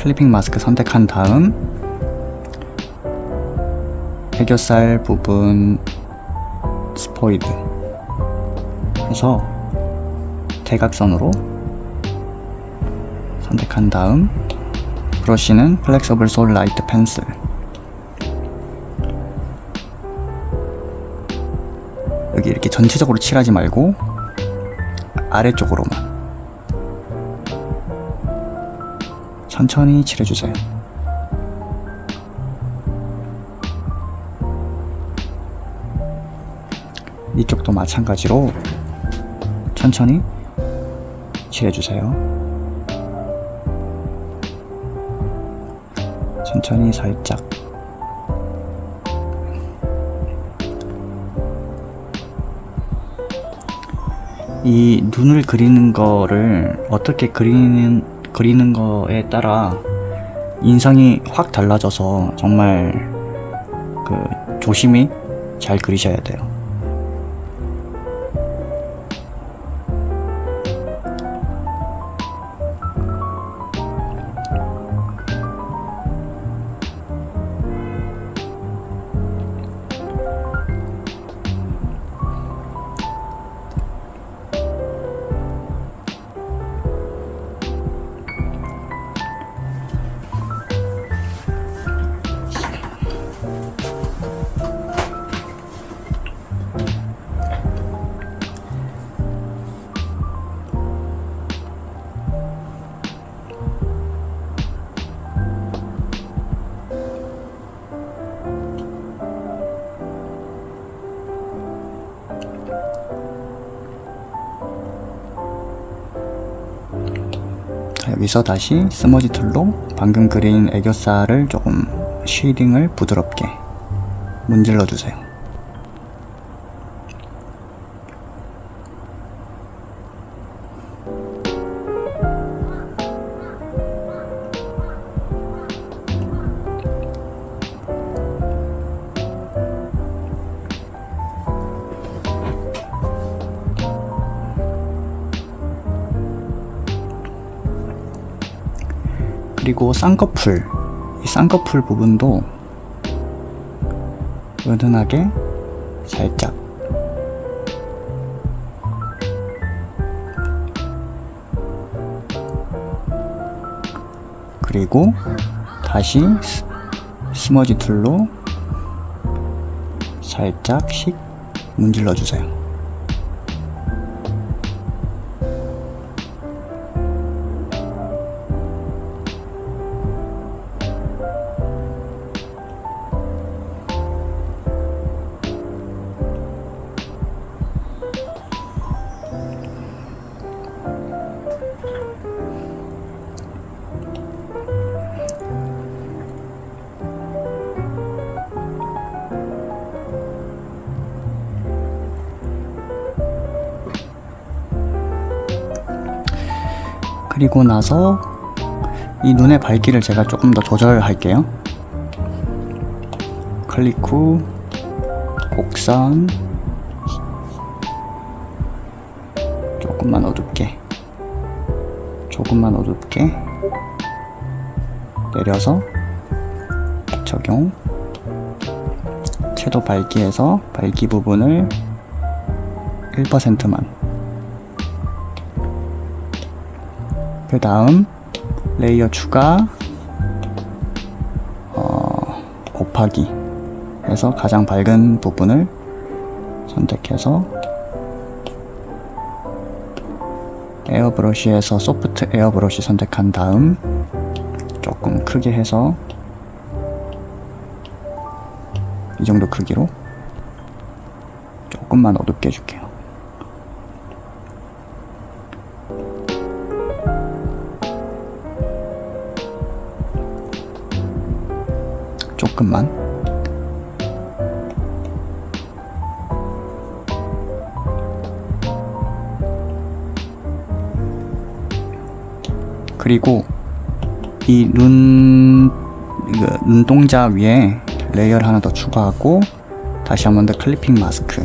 클리핑 마스크 선택한 다음 애교살 부분 스포이드 해서 대각선으로 선택한 다음 브러쉬는 플렉서블 솔 라이트 펜슬, 여기 이렇게 전체적으로 칠하지 말고 아래쪽으로만 천천히 칠해주세요. 이쪽도 마찬가지로 천천히 칠해주세요. 천천히 살짝. 이 눈을 그리는 거를 어떻게 그리는 거에 따라 인상이 확 달라져서 정말 조심히 잘 그리셔야 돼요. 여기서 다시 스머지 툴로 방금 그린 애교살을 조금 쉐이딩을 부드럽게 문질러 주세요. 그리고 쌍꺼풀, 이 쌍꺼풀 부분도 은은하게 살짝 그리고 다시 스머지 툴로 살짝씩 문질러 주세요. 그리고 나서 이 눈의 밝기를 제가 조금 더 조절할게요. 클릭 후 곡선 조금만 어둡게 내려서 적용. 채도 밝기에서 밝기 부분을 1%만. 그 다음 레이어 추가 곱하기 해서 가장 밝은 부분을 선택해서 에어브러쉬에서 소프트 에어브러쉬 선택한 다음 조금 크게 해서 이 정도 크기로 조금만 어둡게 해줄게요. 조금만. 그리고 이 눈동자 위에 레이어를 하나 더 추가하고 다시 한 번 더 클리핑 마스크,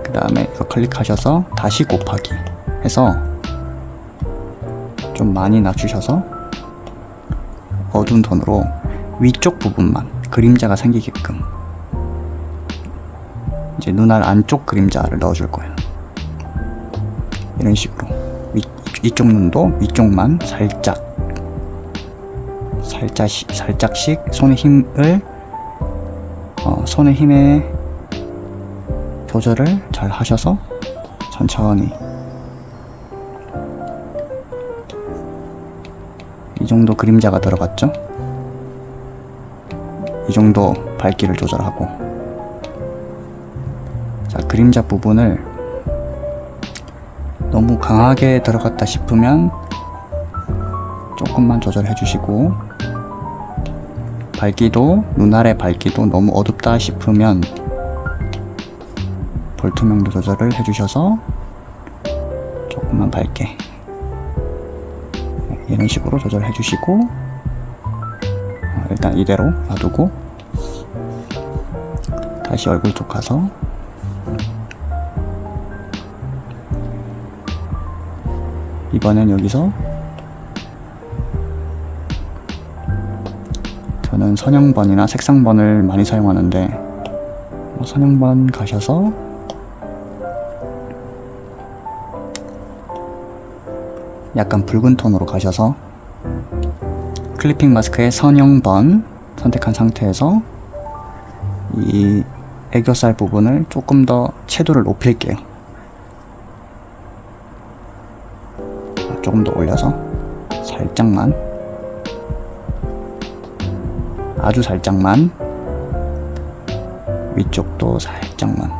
그 다음에 이거 클릭하셔서 다시 곱하기 해서 좀 많이 낮추셔서 어두운 톤으로 위쪽 부분만 그림자가 생기게끔 이제 눈알 안쪽 그림자를 넣어줄 거예요. 이런 식으로 이쪽 눈도 위쪽만 살짝씩 손의 힘의 조절을 잘 하셔서 천천히 이 정도 그림자가 들어갔죠? 이 정도 밝기를 조절하고, 자, 그림자 부분을 너무 강하게 들어갔다 싶으면 조금만 조절해 주시고, 눈알의 밝기도 너무 어둡다 싶으면 볼트명도 조절을 해 주셔서 조금만 밝게 이런 식으로 조절해 주시고, 일단 이대로 놔두고 다시 얼굴 쪽 가서 이번엔 여기서 저는 선형번이나 색상번을 많이 사용하는데 선형번 가셔서 약간 붉은 톤으로 가셔서 클리핑 마스크의 선형번 선택한 상태에서 이 애교살 부분을 조금 더 채도를 높일게요. 조금 더 올려서 살짝만, 아주 살짝만, 위쪽도 살짝만.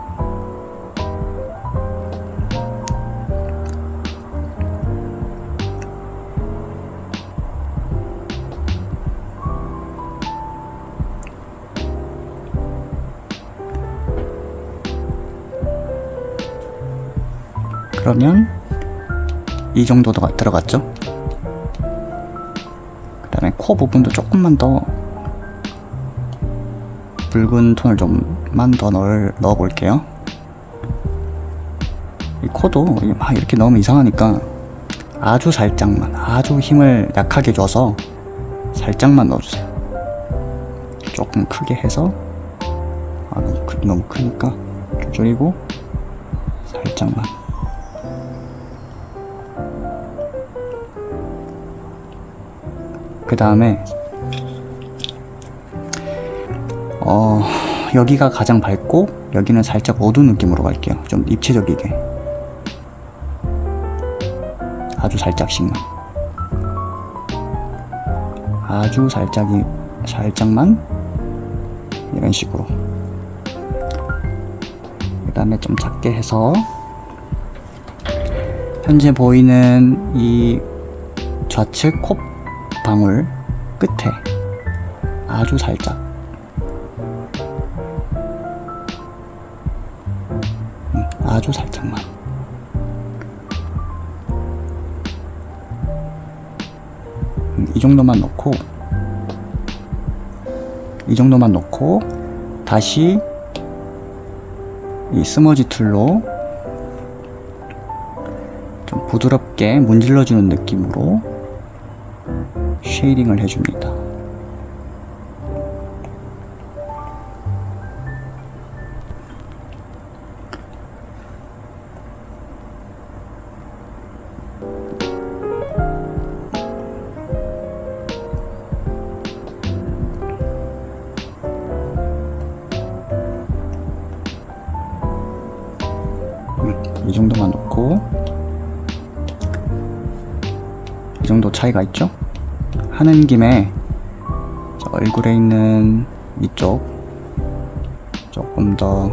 그러면 이 정도가 들어갔죠? 그 다음에 코 부분도 조금만 더 붉은 톤을 좀만 더 넣어 볼게요. 이 코도 막 이렇게 넣으면 이상하니까 아주 살짝만, 아주 힘을 약하게 줘서 살짝만 넣어주세요. 조금 크게 해서, 너무 크니까 좀 줄이고 살짝만. 그 다음에 여기가 가장 밝고 여기는 살짝 어두운 느낌으로 갈게요. 좀 입체적이게 아주 살짝씩만, 아주 살짝만 이런 식으로. 그 다음에 좀 작게 해서 현재 보이는 이 좌측 콧 방울 끝에 아주 살짝, 아주 살짝만. 이 정도만 넣고 다시 이 스머지 툴로 좀 부드럽게 문질러주는 느낌으로 쉐이딩을 해줍니다. 이 정도만 넣고, 이 정도 차이가 있죠? 하는 김에 얼굴에 있는 이쪽 조금 더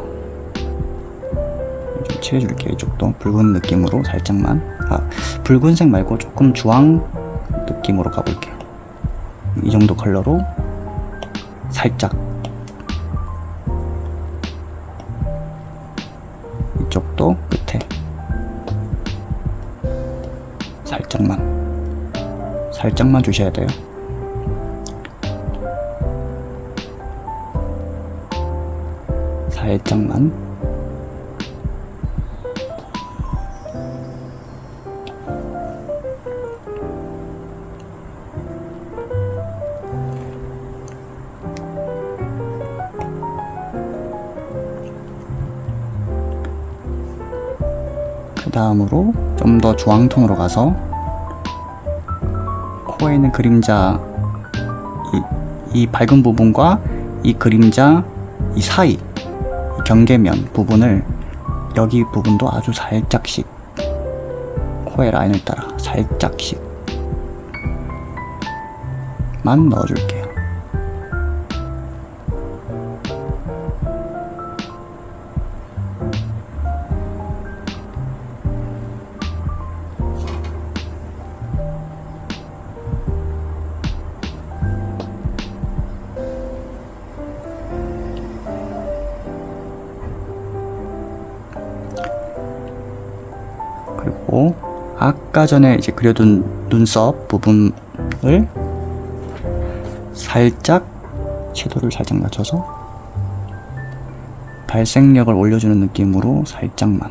좀 칠해줄게요. 이쪽도 붉은 느낌으로 살짝만, 붉은색 말고 조금 주황 느낌으로 가볼게요. 이 정도 컬러로 살짝, 이쪽도 끝에 살짝만 주셔야 돼요. 살짝만. 다음으로 좀 더 주황톤으로 가서 코에 있는 그림자 이 밝은 부분과 이 그림자 이 사이 이 경계면 부분을 여기 부분도 아주 살짝씩 코의 라인을 따라 살짝씩만 넣어줄게요. 그리고 아까 전에 이제 그려둔 눈썹 부분을 살짝 섀도우를 살짝 낮춰서 발색력을 올려주는 느낌으로 살짝만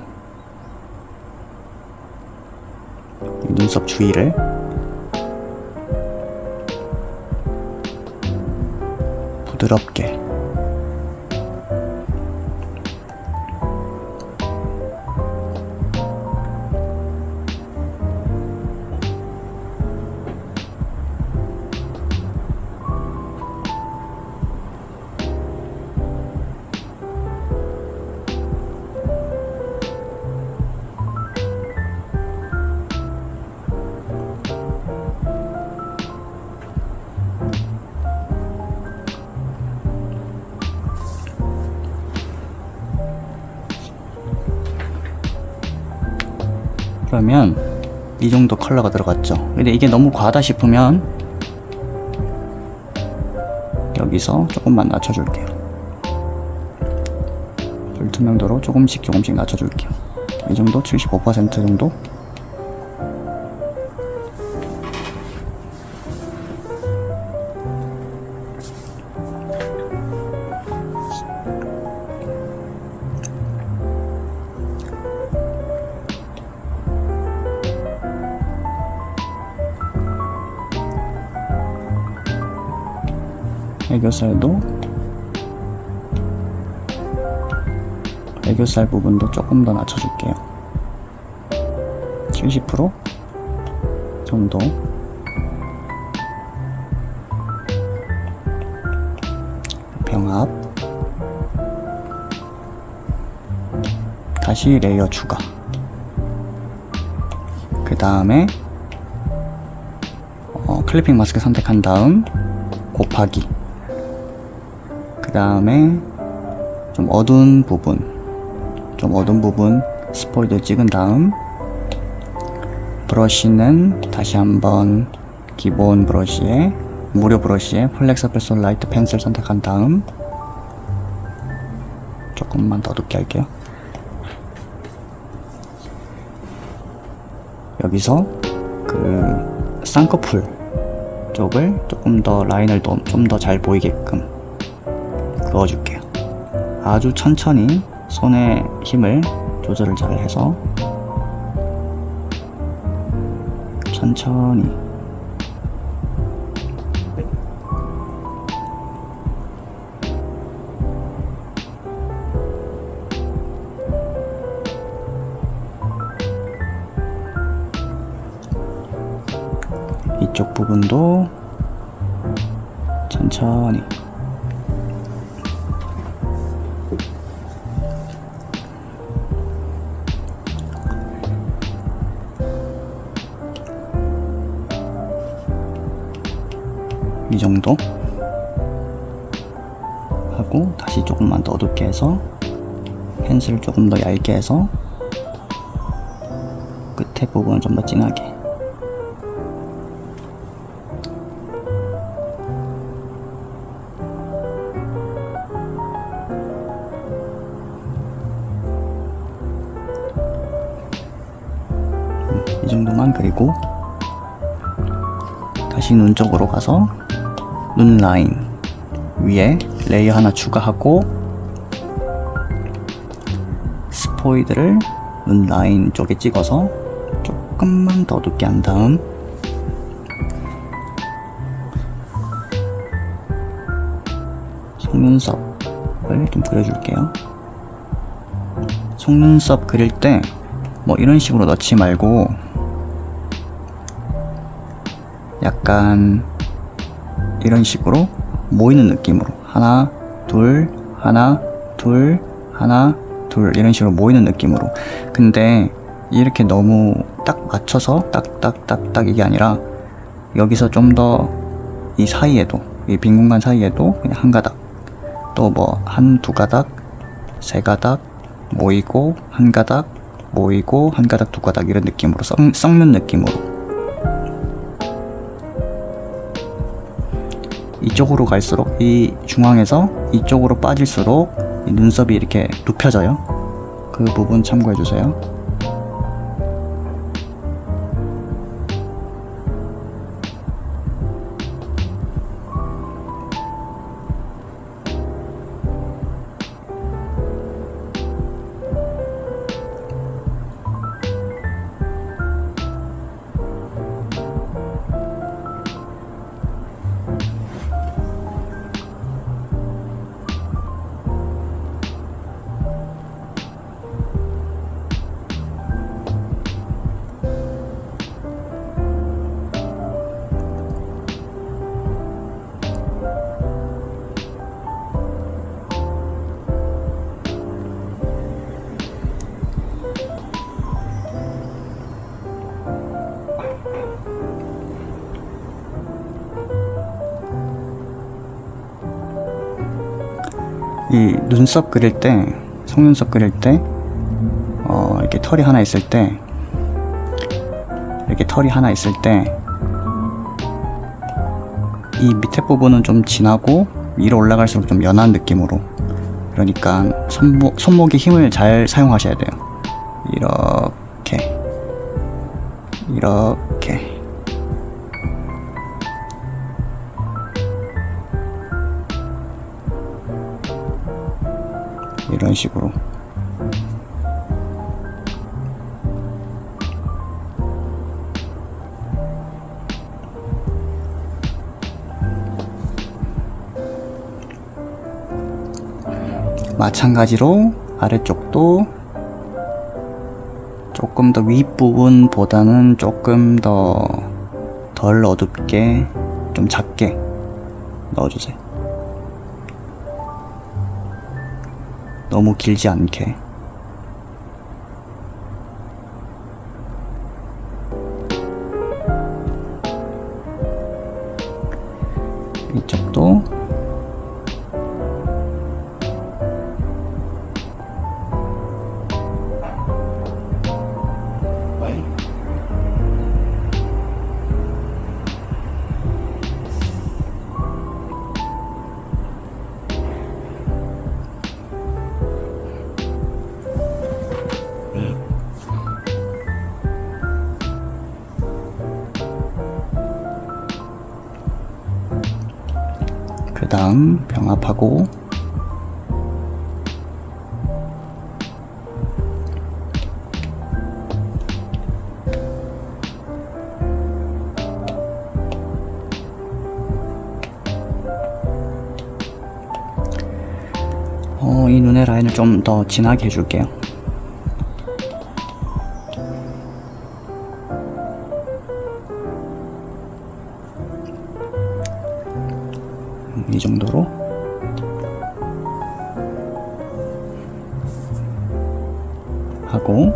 눈썹 주위를 부드럽게 그러면 이 정도 컬러가 들어갔죠. 근데 이게 너무 과하다 싶으면 여기서 조금만 낮춰줄게요. 불투명도로 조금씩 낮춰줄게요. 이 정도 75% 정도. 애교살 부분도 조금 더 낮춰줄게요. 70% 정도. 병합. 다시 레이어 추가. 그 다음에 클리핑 마스크 선택한 다음 곱하기. 그 다음에 좀 어두운 부분 스포이드 찍은 다음 브러쉬는 다시 한번 기본 브러쉬에 무료 브러쉬에 플렉서 펜슬 라이트 펜슬 선택한 다음 조금만 더 어둡게 할게요. 여기서 그 쌍꺼풀 쪽을 조금 더 라인을 좀 더 잘 보이게끔 그어줄게요. 아주 천천히 손의 힘을 조절을 잘 해서 천천히 이쪽 부분도 천천히 이 정도 하고 다시 조금만 더 어둡게 해서 펜슬을 조금 더 얇게 해서 끝에 부분을 좀 더 진하게 이 정도만. 그리고 다시 눈 쪽으로 가서 눈 라인 위에 레이어 하나 추가하고 스포이드를 눈 라인 쪽에 찍어서 조금만 더 어둡게 한 다음 속눈썹을 좀 그려줄게요. 속눈썹 그릴 때 뭐 이런 식으로 넣지 말고 약간 이런 식으로 모이는 느낌으로 하나 둘 하나 둘 하나 둘 이런 식으로 모이는 느낌으로. 근데 이렇게 너무 딱 맞춰서 딱딱딱딱 이게 아니라 여기서 좀 더 이 사이에도, 이 빈 공간 사이에도 그냥 한 가닥, 또 뭐 한 두 가닥, 세 가닥 모이고 한 가닥 모이고 한 가닥 두 가닥 이런 느낌으로 섞는 느낌으로. 이쪽으로 갈수록, 이 중앙에서 이쪽으로 빠질수록 이 눈썹이 이렇게 눕혀져요. 그 부분 참고해 주세요. 이 눈썹 그릴 때, 속눈썹 그릴 때 이렇게 털이 하나 있을 때, 이렇게 털이 하나 있을 때 이 밑에 부분은 좀 진하고 위로 올라갈수록 좀 연한 느낌으로. 그러니까 손목에 힘을 잘 사용하셔야 돼요. 이렇게 이렇게 이런 식으로. 마찬가지로 아래쪽도 조금 더 윗부분보다는 조금 더 덜 어둡게, 좀 작게 넣어주세요. 너무 길지 않게. 이쪽도 그 다음 병합하고 이 눈의 라인을 좀 더 진하게 해줄게요. 이 정도로. 하고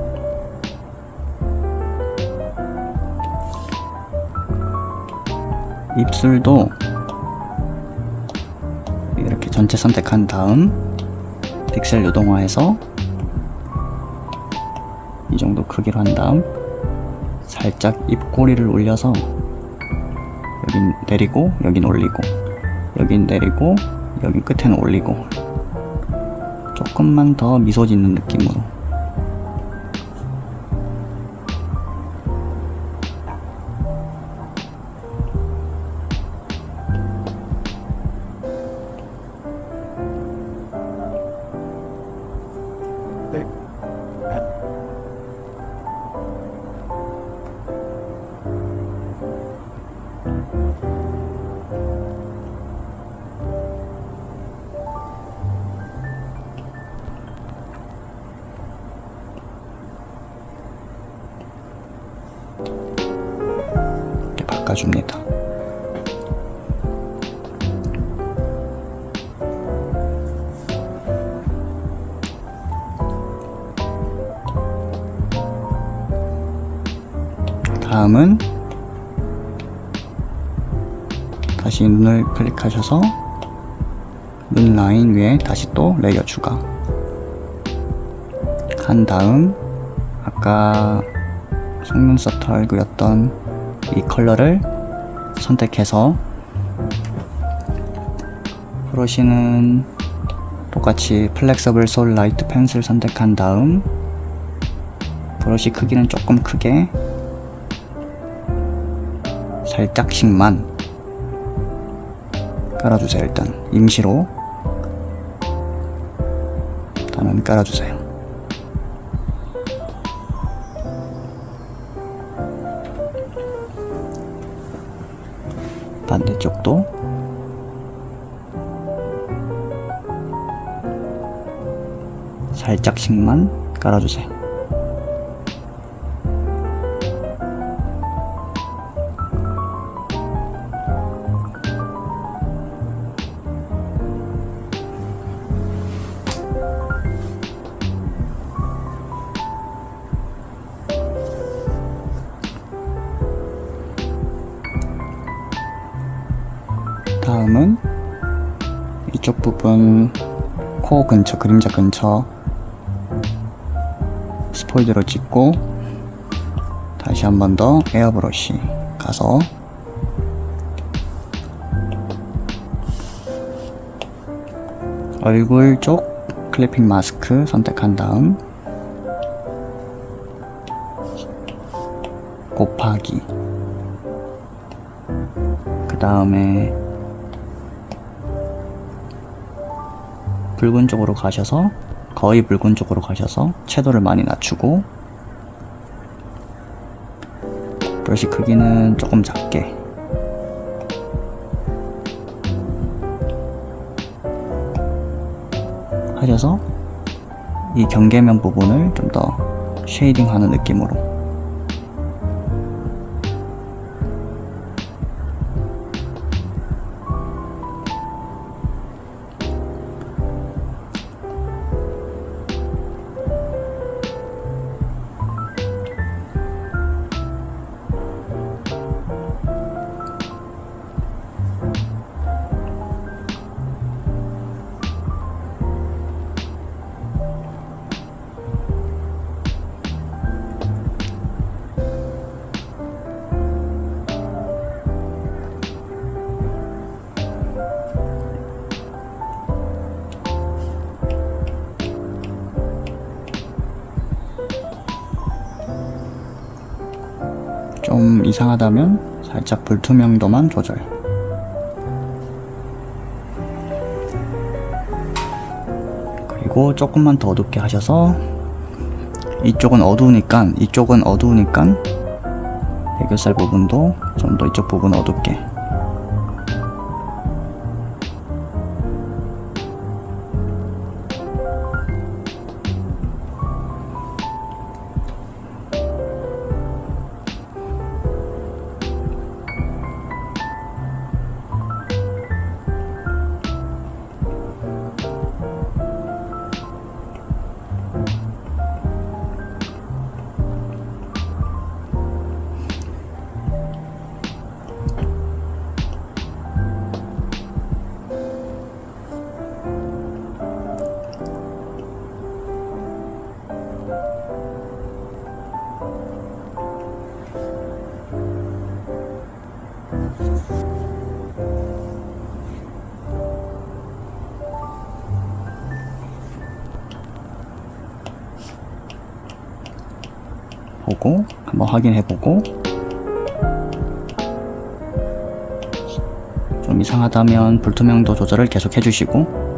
입술도 이렇게 전체 선택한 다음 픽셀 유동화해서 이 정도 크기로 한 다음 살짝 입꼬리를 올려서 여긴 내리고 여긴 올리고, 여긴 내리고 여기 끝에는 올리고, 조금만 더 미소 짓는 느낌으로. 닦아줍니다. 다음은 다시 눈을 클릭하셔서 눈 라인 위에 다시 또 레이어 추가 한 다음 아까 속눈썹 털 그렸던 이 컬러를 선택해서 브러쉬는 똑같이 플렉서블 솔 라이트 펜슬 선택한 다음 브러쉬 크기는 조금 크게 살짝씩만 깔아주세요. 일단 임시로 단은 깔아주세요. 반대쪽도 살짝씩만 깔아주세요. 다음은 이쪽 부분 코 근처, 그림자 근처 스포이드로 찍고 다시 한 번 더 에어브러쉬 가서 얼굴 쪽 클리핑 마스크 선택한 다음 곱하기 그 다음에 붉은 쪽으로 가셔서 거의 붉은 쪽으로 가셔서 채도를 많이 낮추고 브러쉬 크기는 조금 작게 하셔서 이 경계면 부분을 좀 더 쉐이딩 하는 느낌으로 좀 이상하다면 살짝 불투명도만 조절. 그리고 조금만 더 어둡게 하셔서 이쪽은 어두우니까 애교살 부분도 좀 더 이쪽 부분 어둡게 보고 한번 확인해보고 좀 이상하다면 불투명도 조절을 계속 해주시고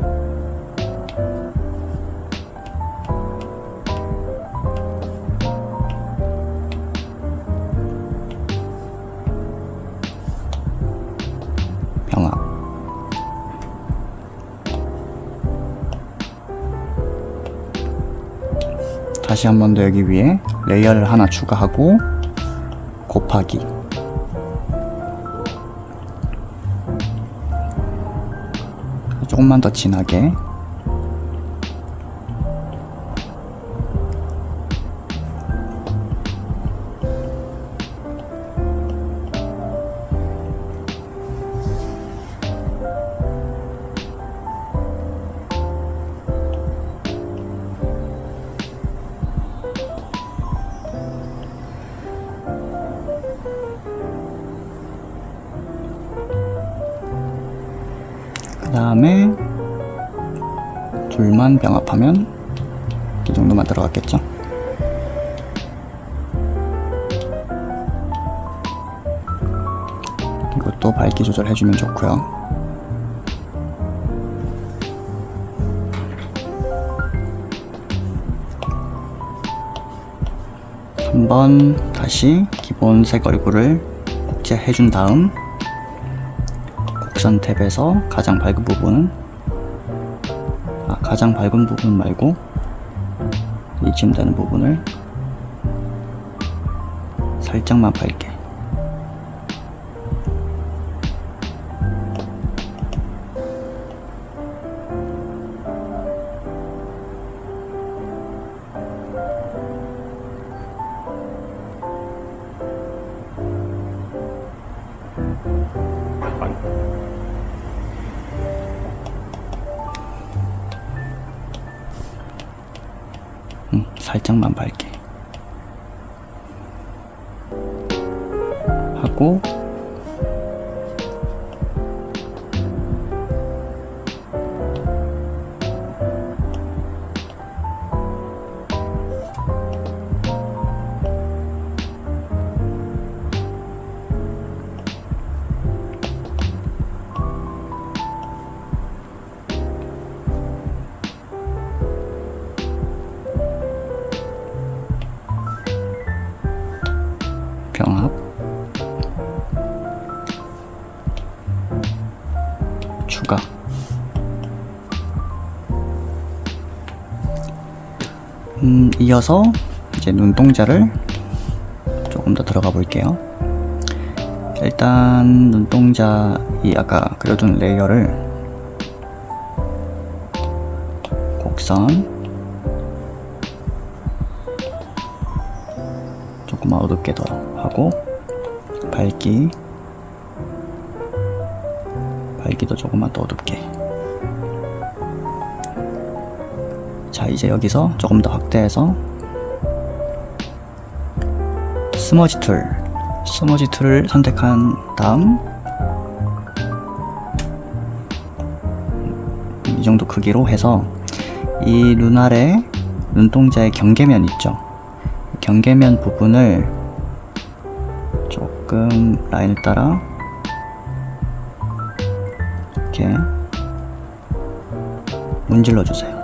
병합 다시 한 번 더 여기 위에 레이어를 하나 추가하고 곱하기 조금만 더 진하게. 그 다음에 둘만 병합하면 이 정도만 들어갔겠죠. 이것도 밝기 조절해주면 좋고요. 한번 다시 기본색 얼굴을 복제해준 다음 곡선 탭에서 가장 밝은 부분은 가장 밝은 부분 말고 이쯤 되는 부분을 살짝만 밝게. 살짝만 밝게 하고 병합, 추가. 이어서 이제 눈동자를 조금 더 들어가 볼게요. 일단 눈동자 이 아까 그려둔 레이어를 곡선 조금 어둡게 더 하고 밝기도 조금만 더 어둡게. 자, 이제 여기서 조금 더 확대해서 스머지 툴을 선택한 다음 이 정도 크기로 해서 이 눈 아래 눈동자의 경계면 있죠. 경계면 부분을 조금 라인을 따라 이렇게 문질러 주세요.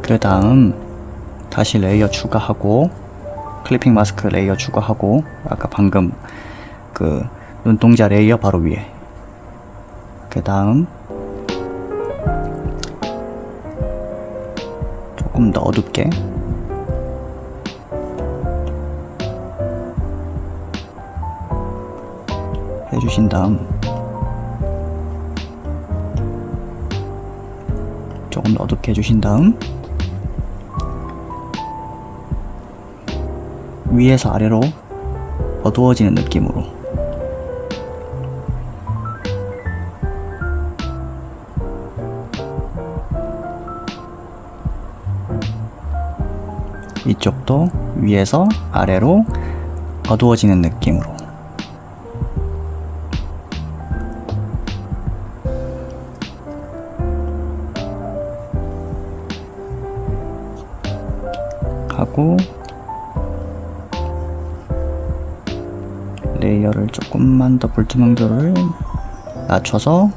그 다음 다시 레이어 추가하고 클리핑 마스크 레이어 추가하고 아까 방금 그 눈동자 레이어 바로 위에 그 다음 조금 더 어둡게 해주신 다음 조금 더 어둡게 해주신 다음 위에서 아래로 어두워지는 느낌으로 이쪽도 위에서 아래로 어두워지는 느낌으로 하고 레이어를 조금만 더 불투명도를 낮춰서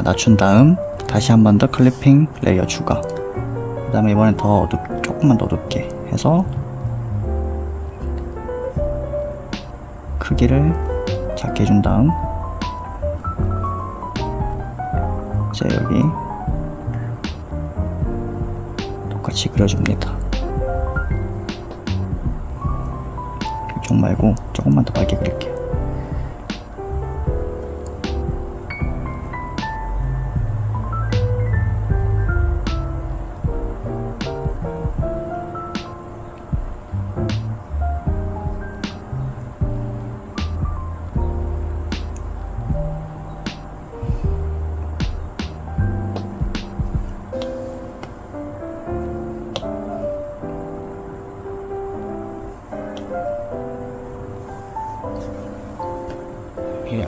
낮춘 다음 다시 한 번 더 클리핑 레이어 추가 그 다음에 이번엔 더 조금만 더 어둡게 해서 크기를 작게 해준 다음 이제 여기 똑같이 그려줍니다. 이쪽 말고 조금만 더 밝게 그릴게요. 이래요.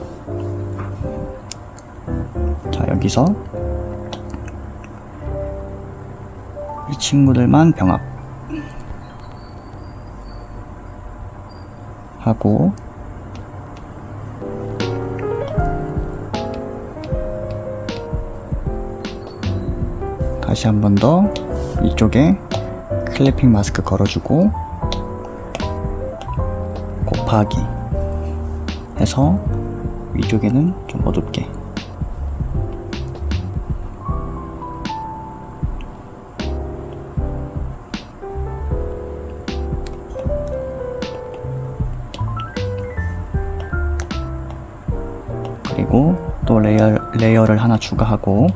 자, 여기서 이 친구들만 병합 하고 다시 한 번 더 이쪽에 클리핑 마스크 걸어주고 곱하기 해서 위쪽에는 좀 어둡게 그리고 또 레이어를 하나 추가하고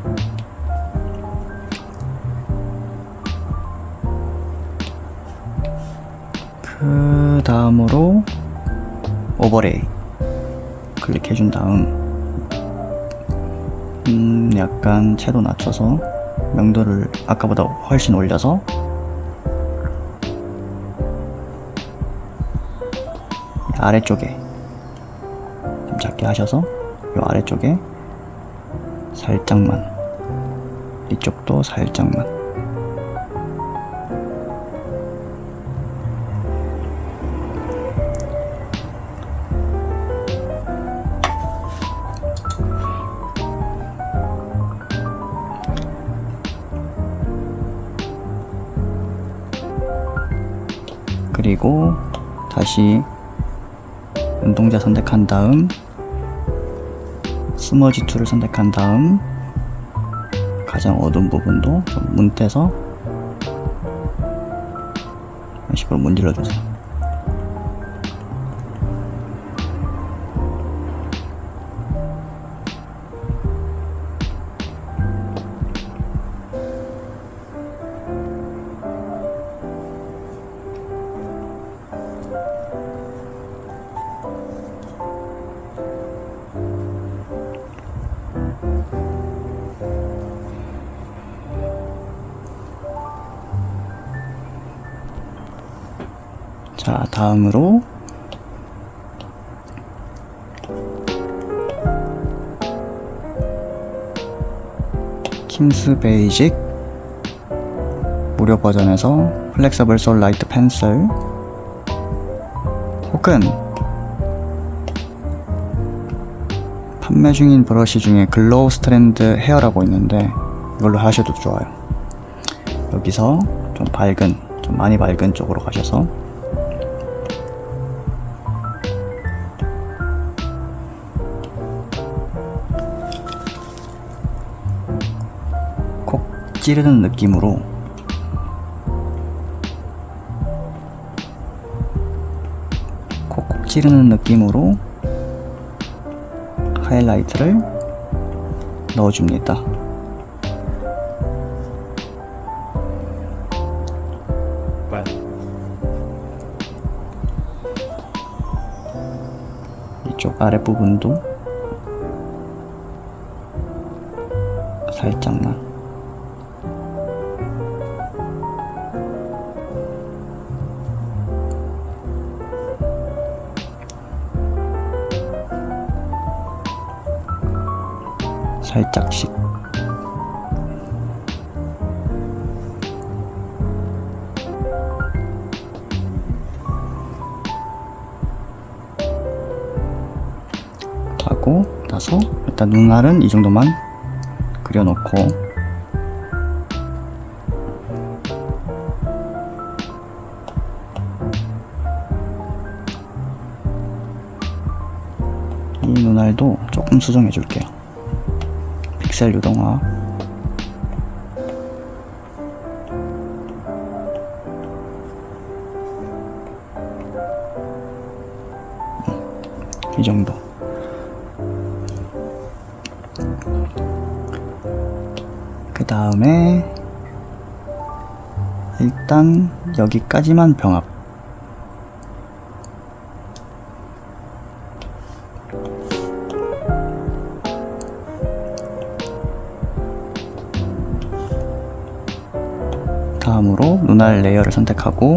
그 다음으로 오버레이 클릭해준 다음 약간 채도 낮춰서 명도를 아까보다 훨씬 올려서 아래쪽에 좀 작게 하셔서 이 아래쪽에 살짝만 이쪽도 살짝만 그리고 다시 눈동자 선택한 다음 스머지 툴을 선택한 다음 가장 어두운 부분도 좀 문대서 이런 식으로 문질러 주세요. 자, 다음으로 킹스 베이직 무료 버전에서 플렉서블 솔 라이트 펜슬 혹은 판매 중인 브러쉬 중에 글로우 스트랜드 헤어라고 있는데 이걸로 하셔도 좋아요. 여기서 좀 많이 밝은 쪽으로 가셔서 콕 찌르는 느낌으로 콕콕 찌르는 느낌으로 하이라이트를 넣어줍니다. 이쪽 아랫부분도 살짝만 살짝씩 하고 나서 일단 눈알은 이 정도만 그려놓고 눈알도 조금 수정해 줄게요. 픽셀 유동화. 이 정도. 그 다음에 일단 여기까지만 병합. 다음으로 눈알 레이어를 선택하고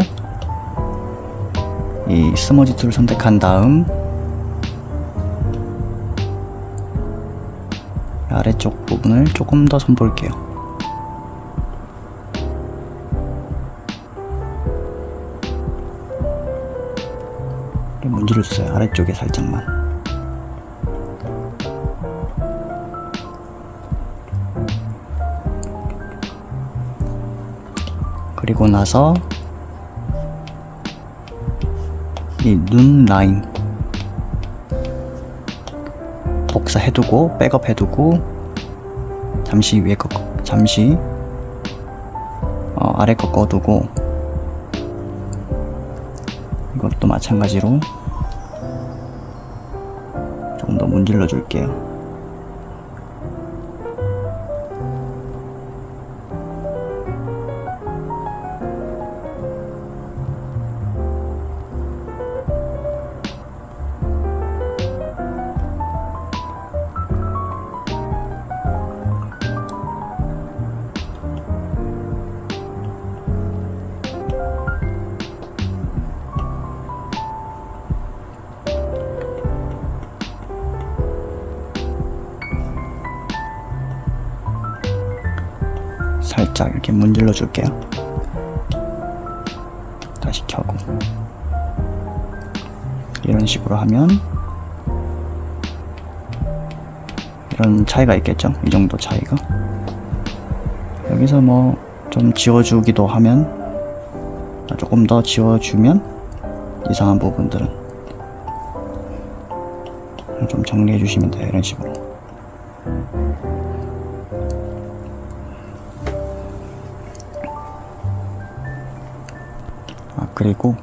이 스머지 툴을 선택한 다음 아래쪽 부분을 조금 더 손볼게요. 문질러 주세요. 아래쪽에 살짝만. 그리고 나서 이 눈 라인 복사해두고 백업해두고 잠시 위에 거 잠시 아래 거 꺼두고 이것도 마찬가지로 조금 더 문질러 줄게요. 살짝 이렇게 문질러 줄게요. 다시 켜고 이런 식으로 하면 이런 차이가 있겠죠? 이 정도 차이가. 여기서 뭐 좀 지워주기도 하면 조금 더 지워주면 이상한 부분들은 좀 정리해 주시면 돼요. 이런 식으로. 그리고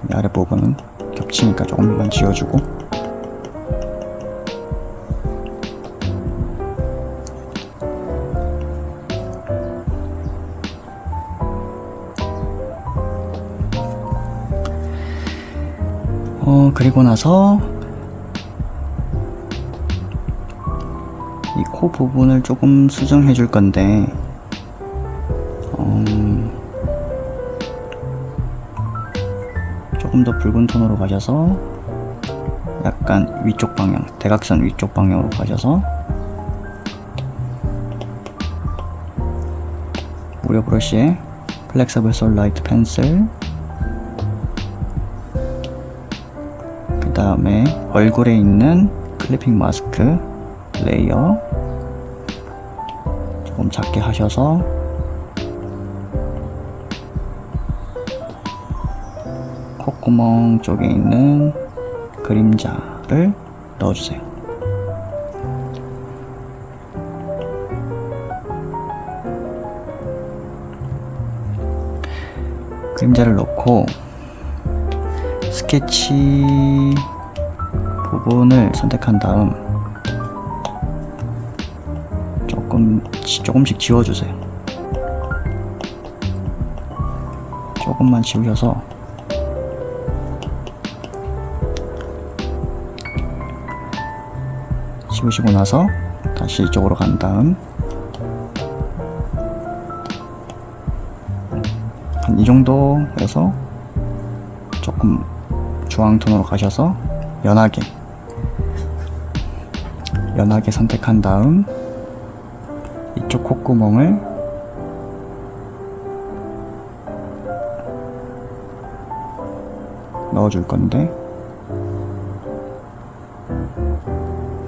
이 아래 부분은 겹치니까 조금만 지워주고 그리고 나서 이 코 부분을 조금 수정해 줄 건데 조금 더 붉은 톤으로 가셔서 약간 위쪽 방향, 대각선 위쪽 방향으로 가셔서 무료 브러쉬에 플렉서블 솔라이트 펜슬, 그 다음에 얼굴에 있는 클리핑 마스크 레이어 조금 작게 하셔서 콧구멍 쪽에 있는 그림자를 넣어주세요. 그림자를 넣고 스케치 부분을 선택한 다음 조금씩 지워주세요. 조금만 지우셔서 지우시고 나서 다시 이쪽으로 간 다음 한 이 정도에서 조금 주황톤으로 가셔서 연하게 선택한 다음 이쪽 콧구멍을 넣어줄 건데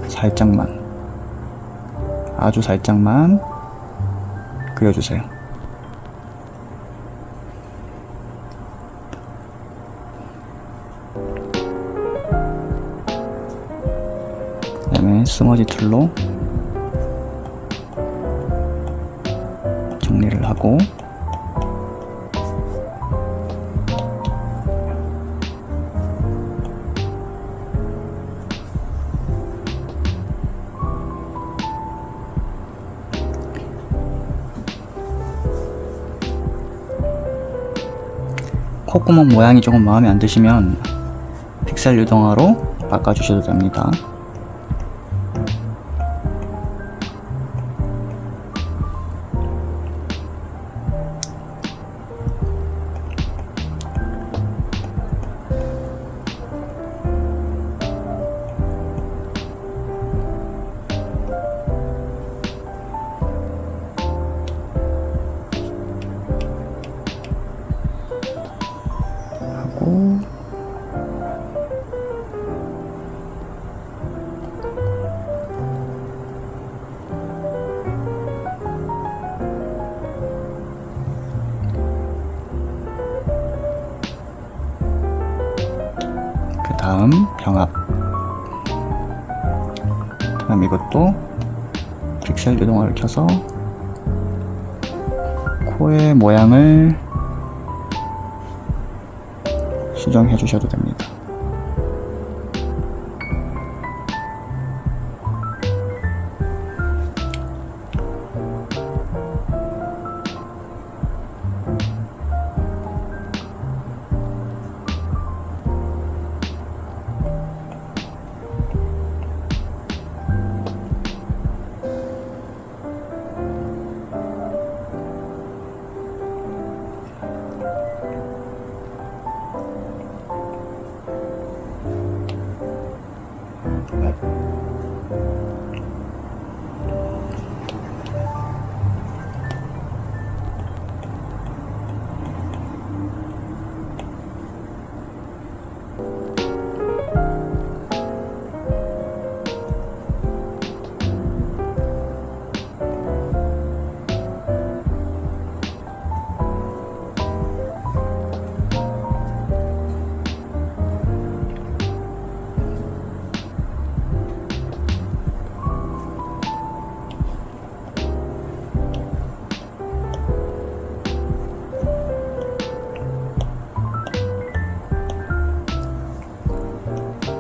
살짝만, 아주 살짝만 그려주세요. 스머지 툴로 정리를 하고, 콧구멍 모양이 조금 마음에 안 드시면 픽셀 유동화로 바꿔주셔도 됩니다. 하고, 그 다음 병합, 그다음 이것도 픽셀 유동화를 켜서 코의 모양을 수정해 주셔도 됩니다.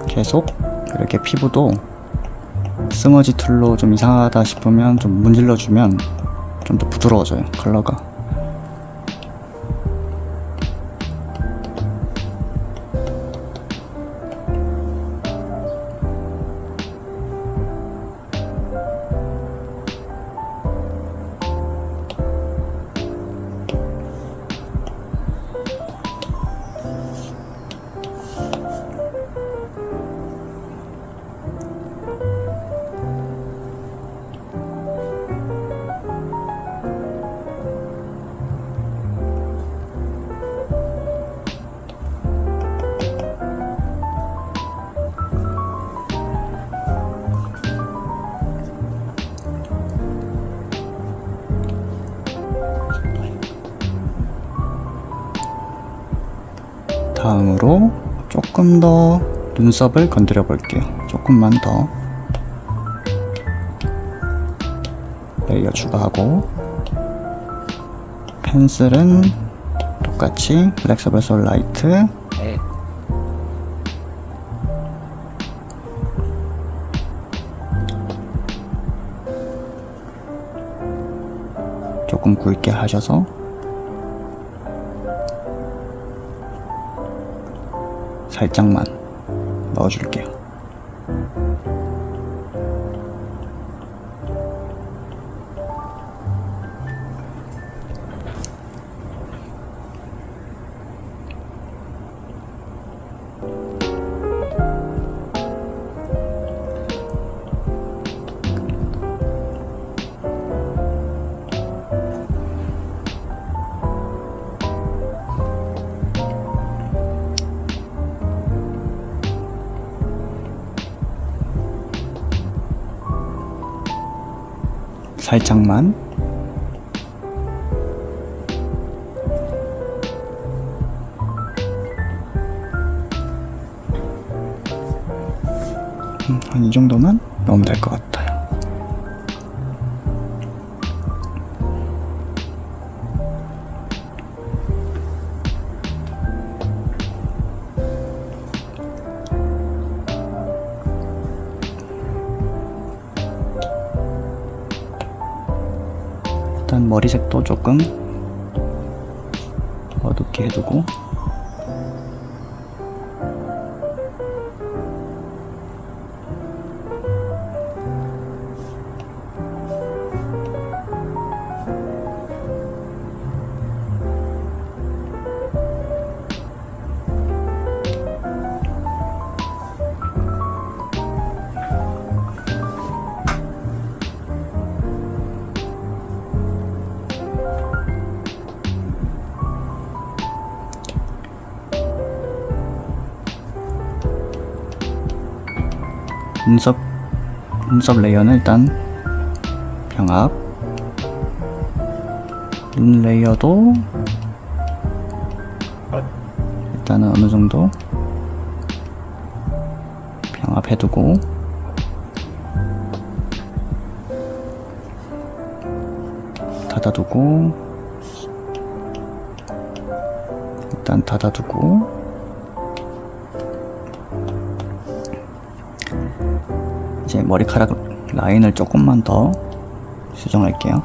계속 이렇게 피부도 스머지 툴로 좀 이상하다 싶으면 좀 문질러주면 좀 더 부드러워져요, 컬러가. 다음으로 조금 더 눈썹을 건드려 볼게요. 조금만 더 레이어 추가하고, 펜슬은 똑같이 플렉서블 솔 라이트, 조금 굵게 하셔서 살짝만 넣어줄게요. 살짝만. 한 이 정도만. 넣으면 될 것 같아요. 일단 머리색도 조금 어둡게 해두고, 눈썹 레이어는 일단 병합, 눈 레이어도 일단은 어느 정도 병합해두고, 닫아두고, 일단 닫아두고, 이제 머리카락 라인을 조금만 더 수정할게요.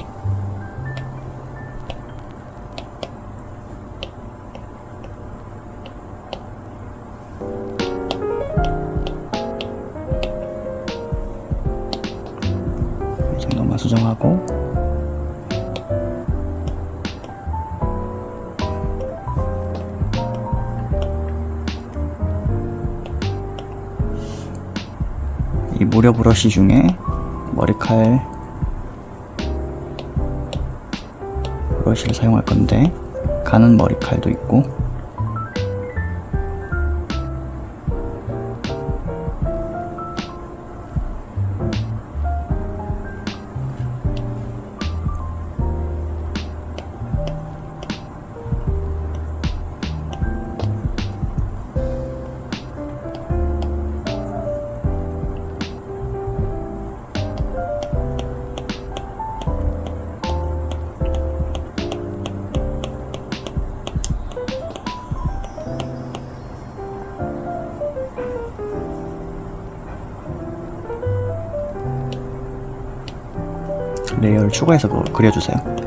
이 정도만 수정하고, 이 무료 브러쉬 중에 머리칼 브러쉬를 사용할 건데, 가는 머리칼도 있고, 레이어를 추가해서 그려주세요.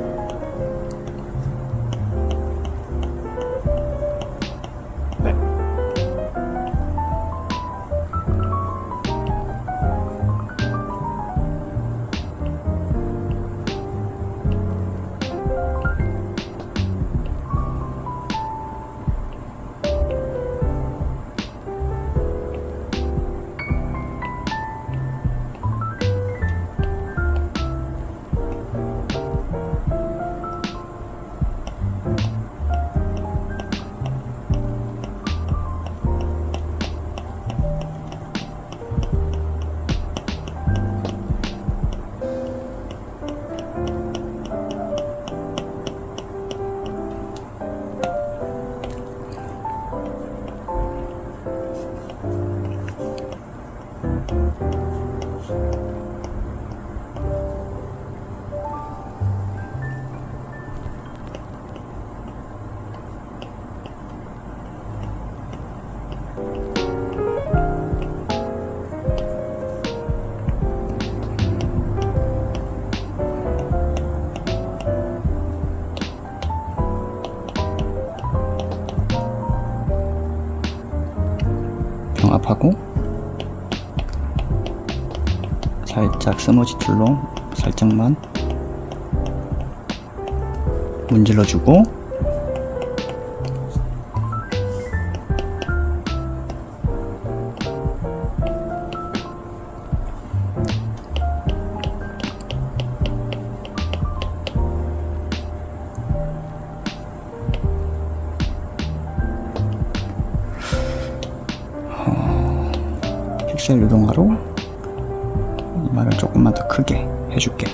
병합하고, 살짝 스무지 툴로 살짝만 문질러주고, 픽셀 유동화로 이마를 조금만 더 크게 해줄게.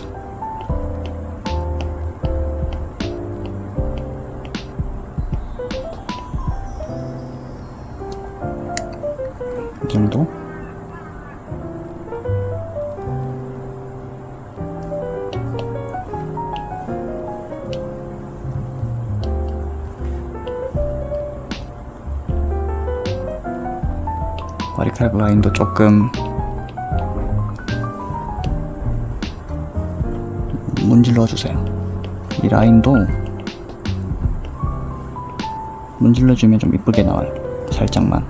이 정도. 머리카락 라인도 조금 문질러 주세요. 이 라인도 문질러 주면 좀 이쁘게 나와요. 살짝만.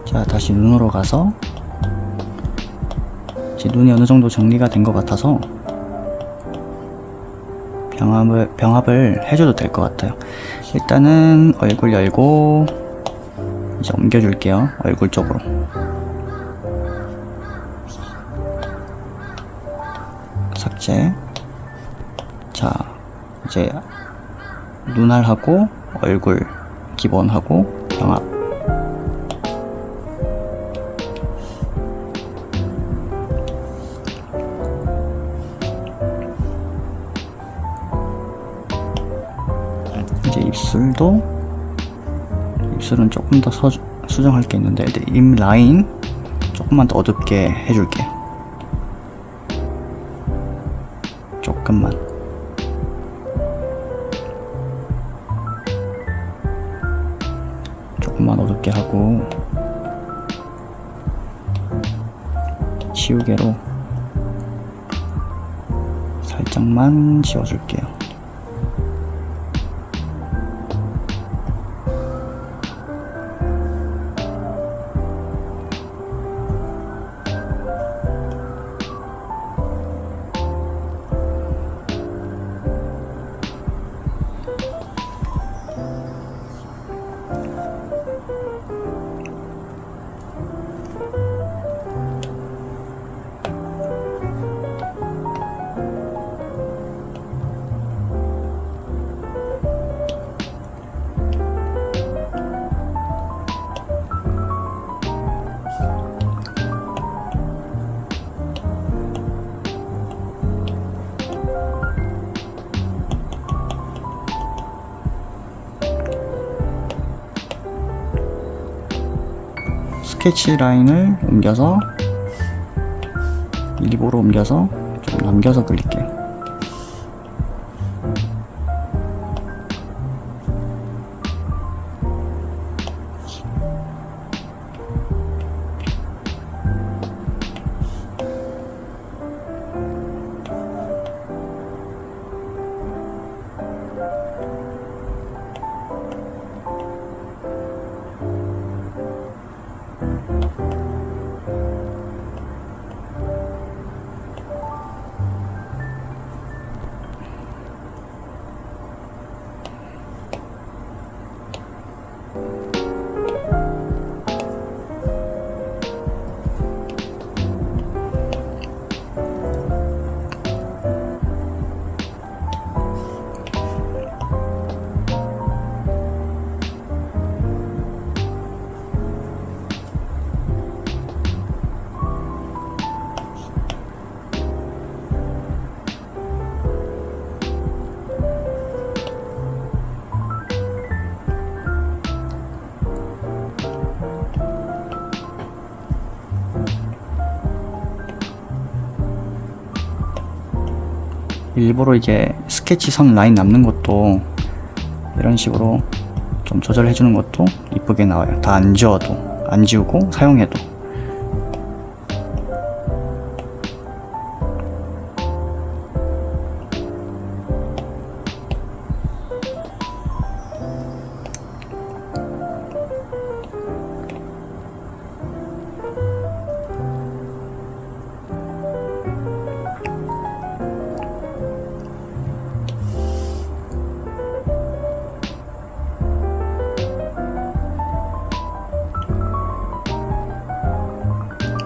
자, 다시 눈으로 가서 이제 눈이 어느 정도 정리가 된 것 같아서 병합을 해줘도 될 것 같아요. 일단은 얼굴 열고 이제 옮겨줄게요. 얼굴 쪽으로. 삭제. 자, 이제 눈알하고 얼굴 기본하고 병합. 이제 입술은 조금 더 수정할 게 있는데 입 라인 조금만 더 어둡게 해줄게요. 조금만 어둡게 하고 지우개로 살짝만 지워줄게요. 스케치 라인을 옮겨서 일부러 옮겨서 좀 남겨서 그릴게요. 일부러 이제 스케치선 라인 남는 것도 이런 식으로 좀 조절해 주는 것도 이쁘게 나와요. 다 안 지우고 사용해도.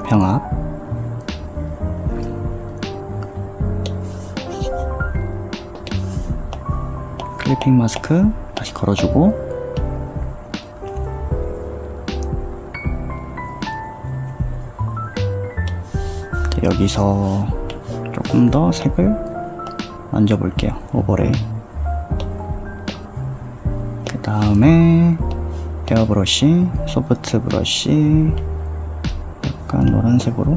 병합. 클리핑 마스크 다시 걸어주고 여기서 조금 더 색을 얹어볼게요. 오버레이. 그 다음에 에어브러쉬, 소프트 브러쉬 약간 노란색으로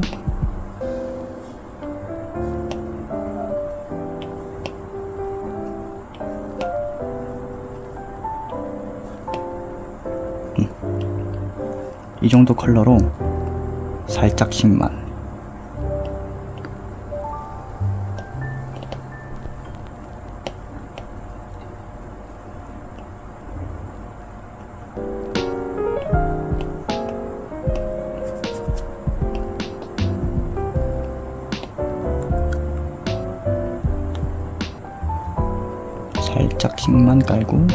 이 정도 컬러로 살짝씩만. 살짝씩만 깔고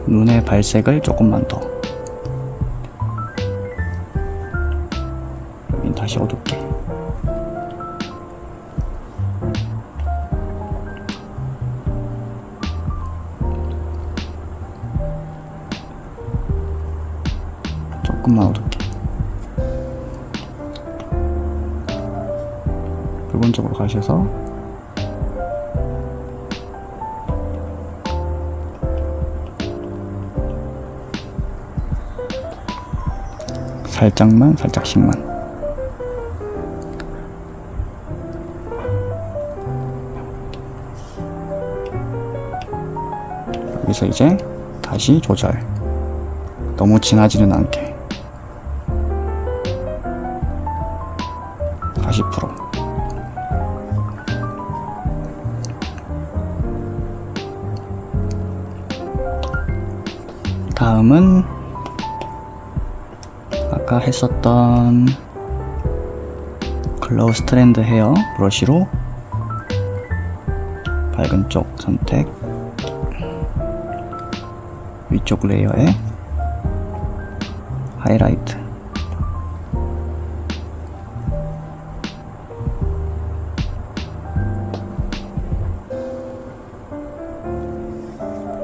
눈의 발색을 조금만 더. 여긴 다시 어둡게. 조금만 어둡게. 붉은 쪽으로 가셔서 살짝씩만. 여기서 이제 다시 조절. 너무 진하지는 않게. 40%. 다음은 아까 했었던 글로우 스트랜드 헤어 브러쉬로 밝은 쪽 선택, 위쪽 레이어에 하이라이트,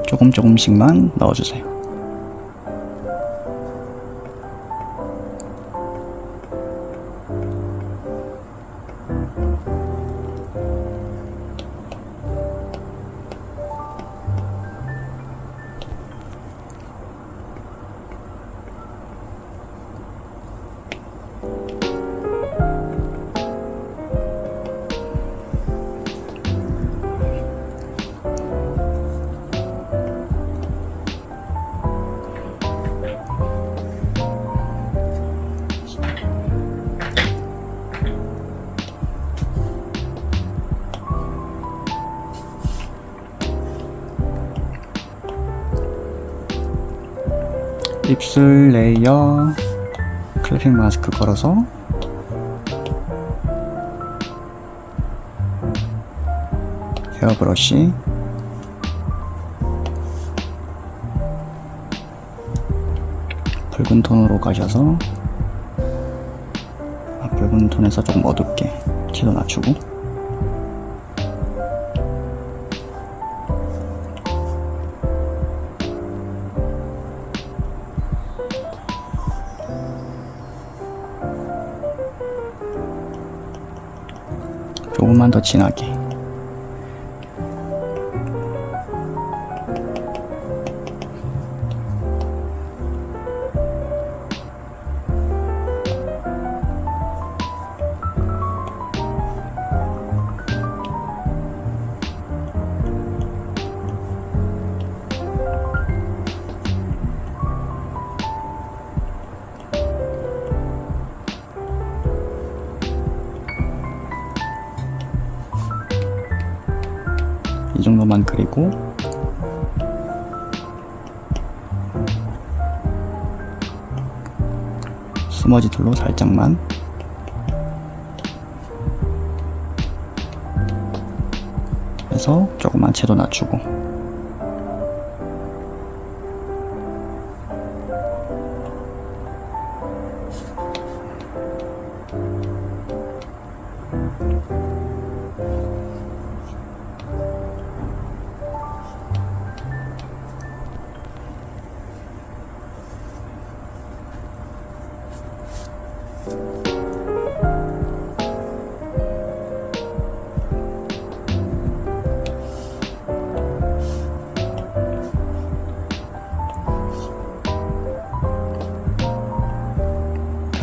조금씩만 넣어주세요. 입술 레이어 클래핑 마스크 걸어서 헤어 브러쉬, 붉은 톤으로 가셔서 붉은 톤에서 조금 어둡게 채도 낮추고, 조금만 더 진하게. 이 정도만 그리고 스머지 툴로 살짝만 해서 조금만 채도 낮추고,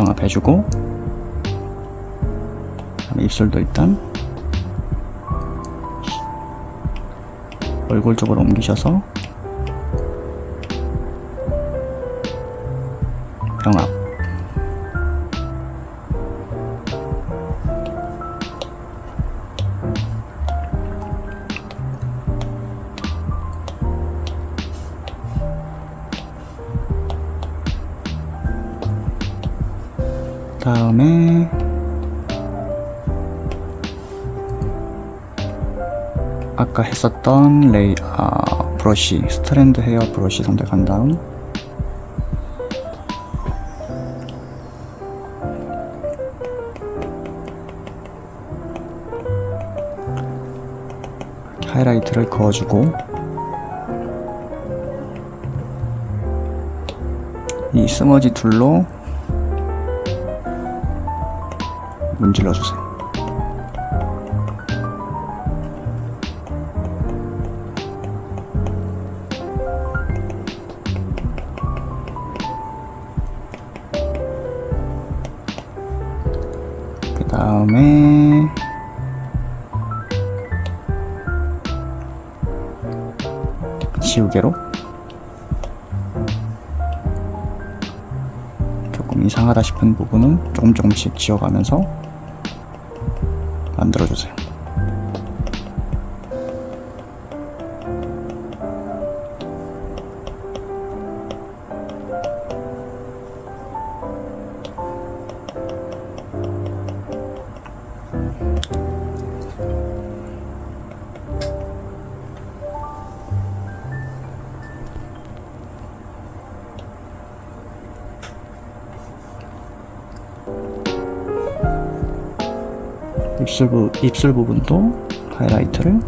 병합해주고, 그다음에 입술도 일단 얼굴 쪽으로 옮기셔서 병합. 다음에 아까 했었던 브러쉬, 스트랜드 헤어 브러쉬 선택한 다음 하이라이트를 그어주고, 이 스머지 툴로 문질러주세요. 그 다음에 지우개로 조금 이상하다 싶은 부분은 조금씩 지워가면서 만들어주세요. 입술 부분도 하이라이트를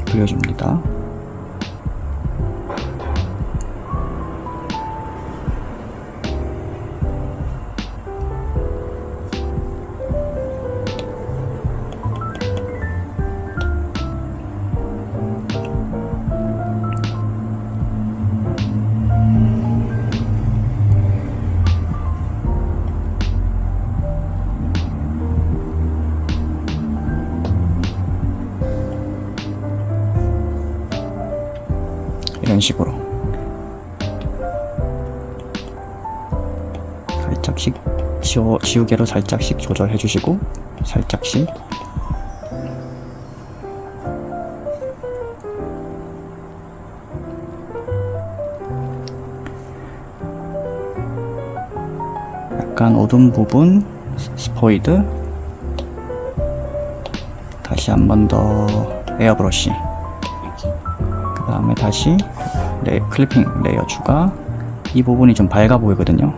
그려줍니다. 이런 식으로 살짝씩 지우개로 살짝씩 조절해 주시고, 살짝씩 약간 어두운 부분 스포이드, 다시 한 번 더 에어브러쉬, 그 다음에 다시 클리핑 레이어 추가. 이 부분이 좀 밝아 보이거든요.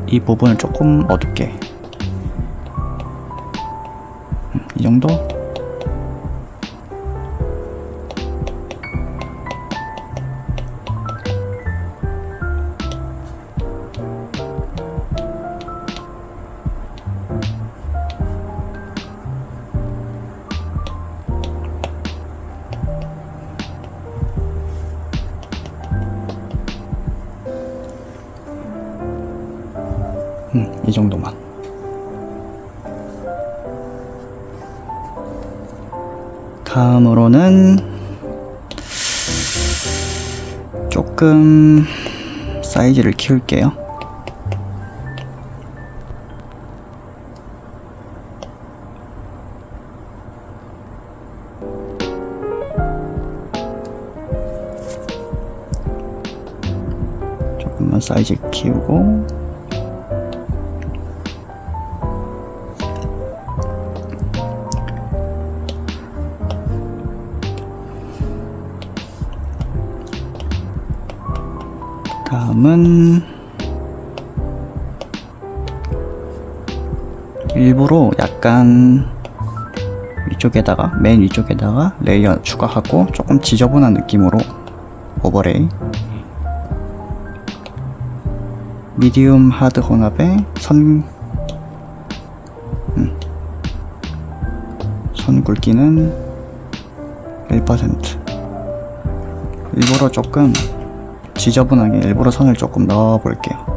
이 부분을 조금 어둡게, 이 정도? 이 정도만. 다음으로는 조금 사이즈를 키울게요. 조금만 사이즈 키우고, 다음은 일부러 약간 맨 위쪽에다가 레이어 추가하고 조금 지저분한 느낌으로 오버레이, 미디움 하드 혼합에 선 굵기는 1%. 일부러 조금 지저분하게 일부러 선을 조금 넣어 볼게요.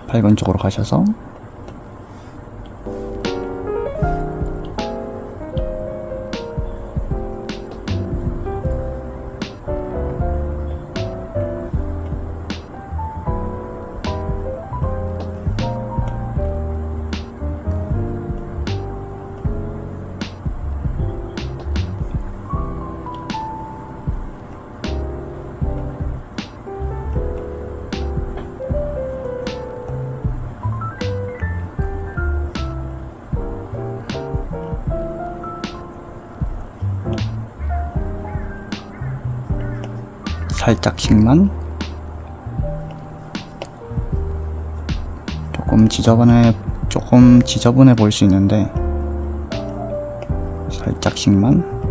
밝은 쪽으로 가셔서 살짝씩만, 조금 지저분해 보일 수 있는데 살짝씩만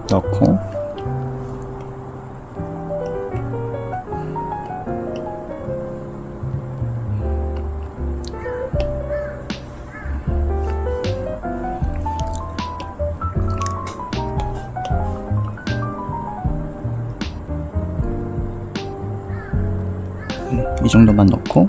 넣고 이 정도만 넣고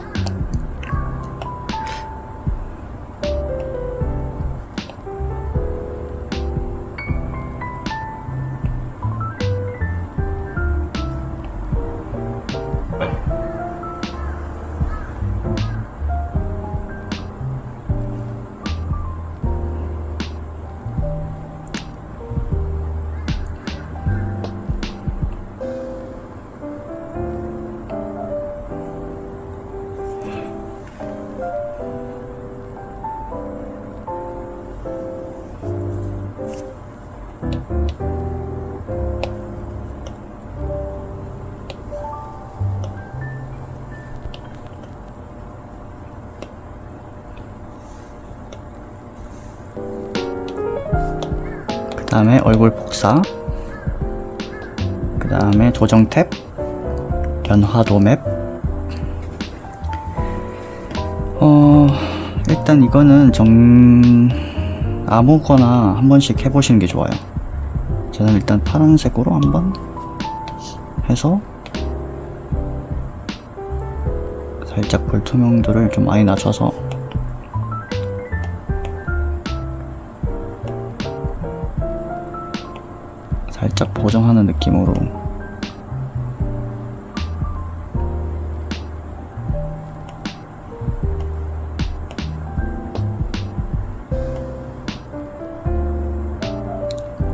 그 다음에 얼굴 복사, 그 다음에 조정 탭, 연화도 맵. 일단 이거는 아무거나 한 번씩 해보시는 게 좋아요. 저는 일단 파란색으로 한번 해서 살짝 불투명도를 좀 많이 낮춰서 살짝 보정하는 느낌으로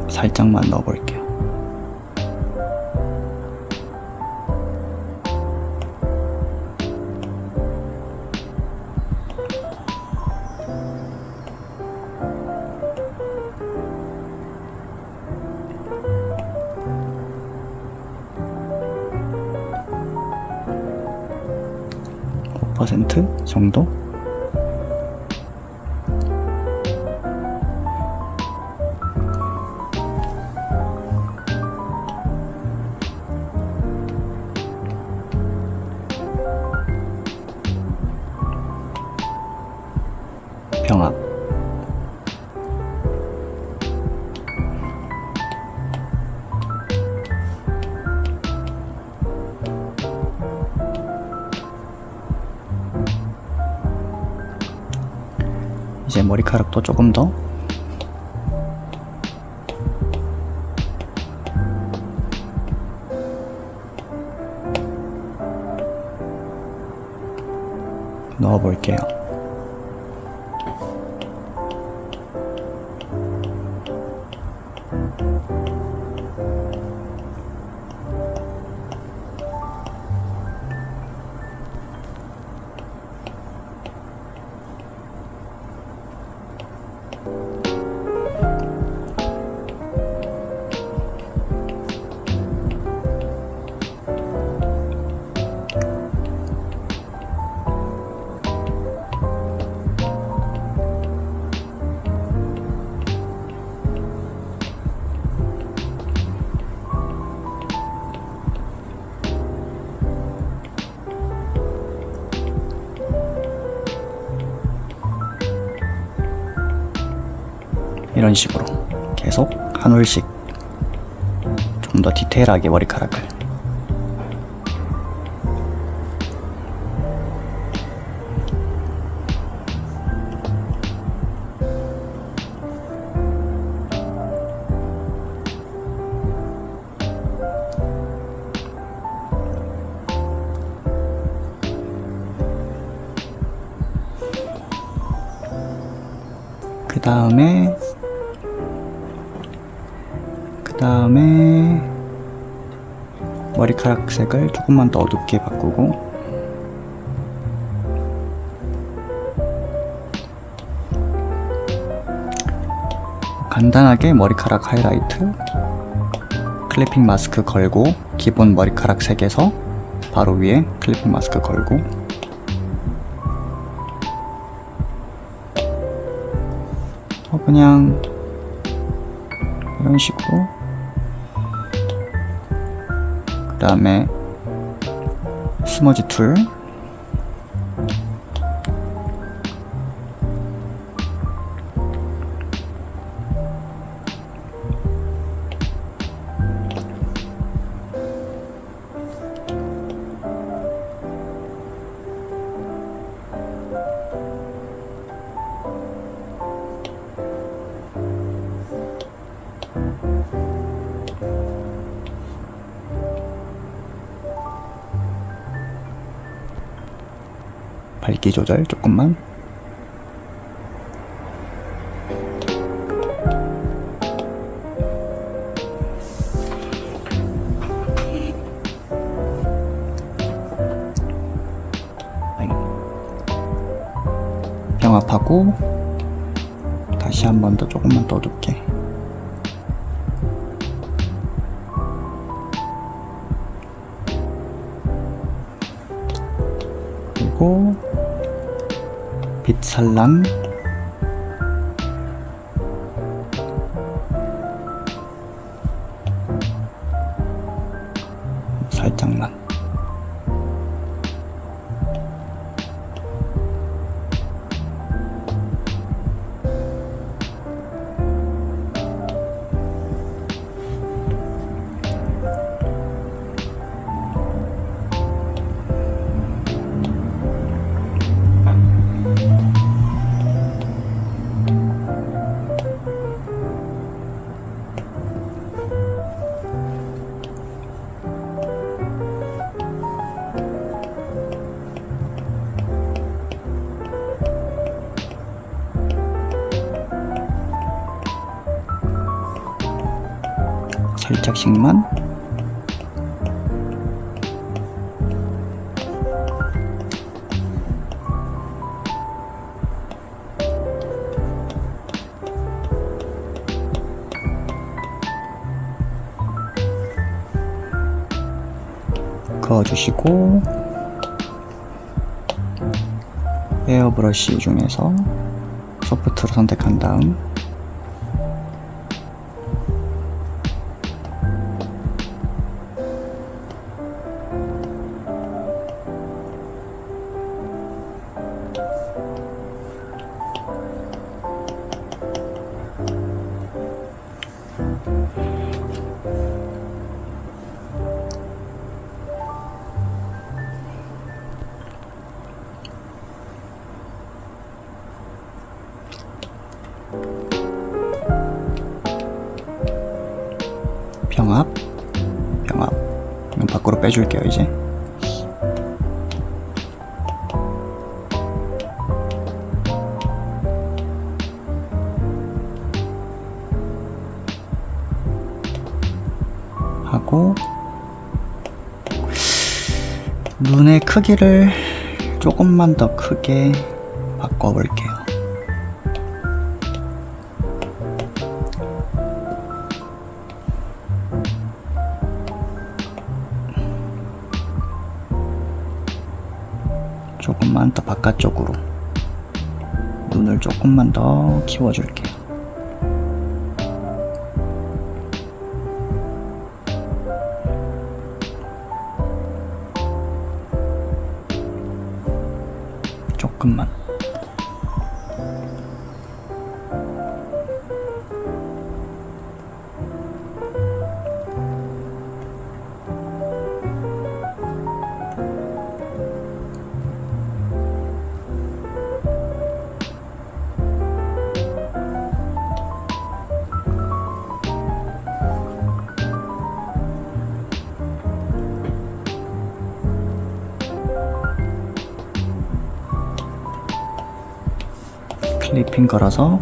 살짝만 넣어볼게요. (5% 정도) 이제 머리카락도 조금 더 넣어볼게요. 이런 식으로 계속 한 올씩 좀 더 디테일하게 머리카락을 그 다음에 머리카락 색을 조금만 더 어둡게 바꾸고 간단하게 머리카락 하이라이트 클리핑 마스크 걸고 기본 머리카락 색에서 바로 위에 클리핑 마스크 걸고 그냥 이런 식으로 그 다음에 스머지 툴 밝기 조절 조금만 병합하고 다시 한 번 더 조금만 더 어둡게 그리고 빛산란 살짝만 살짝씩만 그어주시고 에어브러쉬 중에서 소프트로 선택한 다음 병합, 병합. 이건 밖으로 빼줄게요 이제. 하고 눈의 크기를 조금만 더 크게 바꿔볼게요. 조금만 더 바깥쪽으로 눈을 조금만 더 키워줄게요. 조금만. 클리핑 걸어서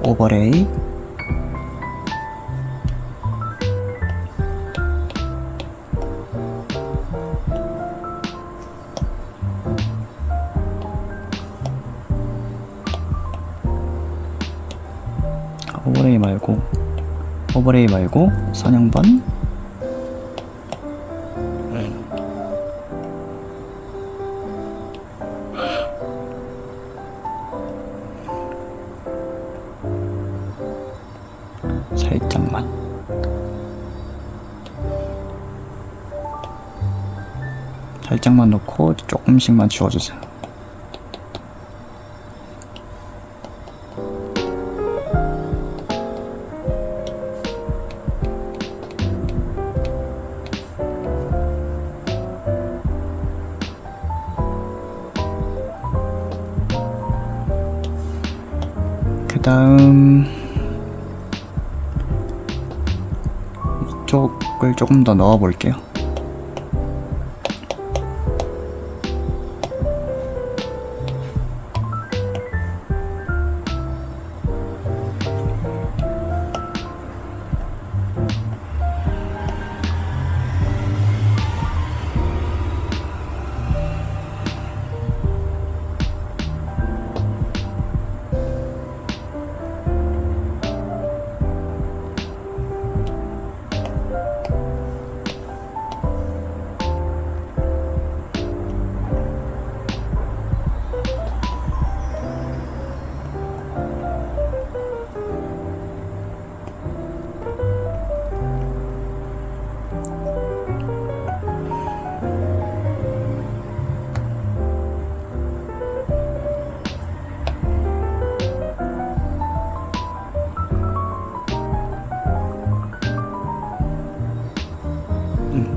오버레이, 오버레이 말고 선형번, 살짝만 놓고 조금씩만 지워주세요. 그 다음 이쪽을 조금 더 넣어 볼게요.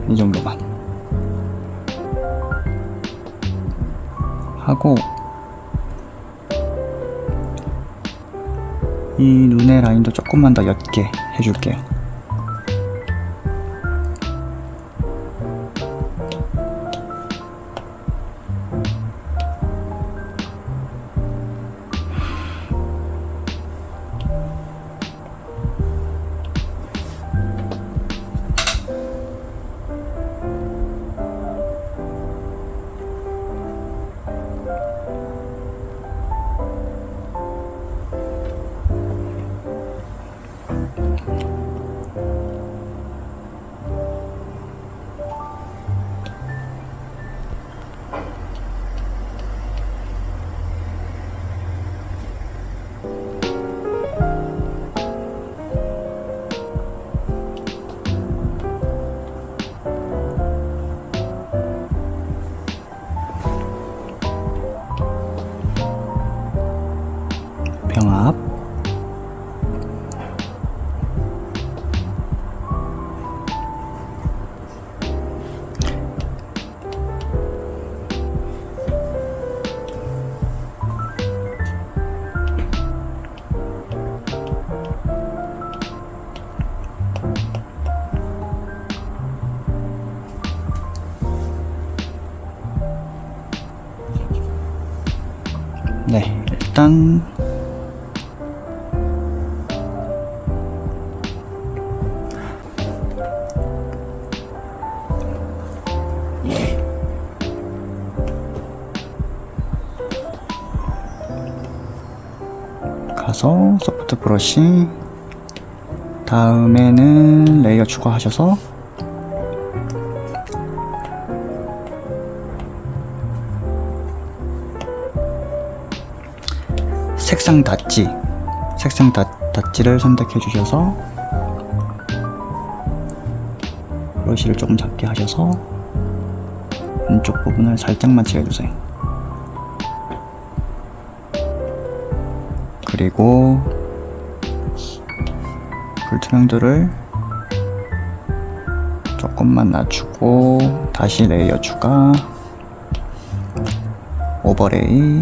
이 정도만 하고, 이 눈의 라인도 조금만 더 옅게 해줄게요. 병합, 네, 일단 가서 소프트 브러쉬, 다음에는 레이어 추가하셔서 색상 닫지를 선택해 주셔서 브러쉬를 조금 작게 하셔서 왼쪽 부분을 살짝만 칠해주세요. 그리고 불투명도를 조금만 낮추고 다시 레이어 추가, 오버레이,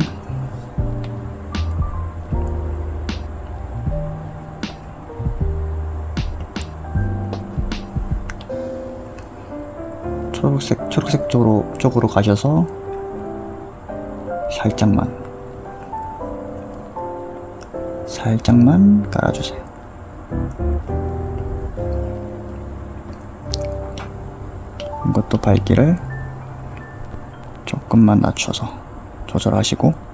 초록색 쪽으로 가셔서 살짝만 깔아주세요. 이것도 밝기를 조금만 낮춰서 조절하시고,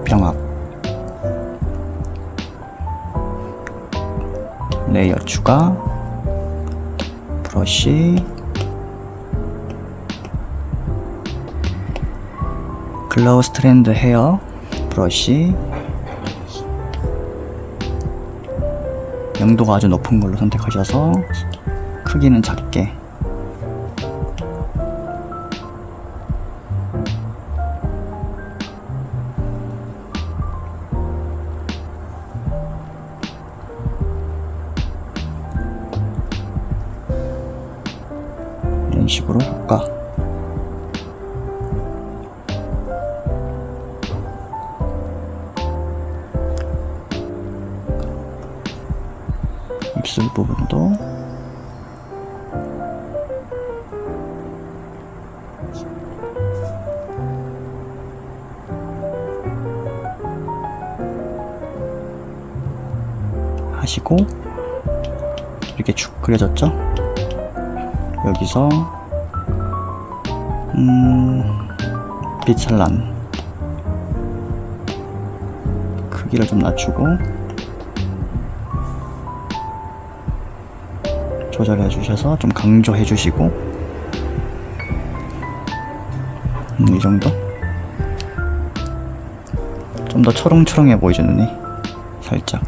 병합, 레이어 추가, 브러쉬, 글로우 스트랜드 헤어 브러쉬, 명도가 아주 높은 걸로 선택하셔서 크기는 작게, 이런 식으로 효과. 입술 부분도 하시고, 이렇게 쭉 그려졌죠? 여기서 빛산란 크기를 좀 낮추고 조절해 주셔서 좀 강조해 주시고, 이 정도? 좀 더 초롱초롱해 보이죠, 눈이? 살짝.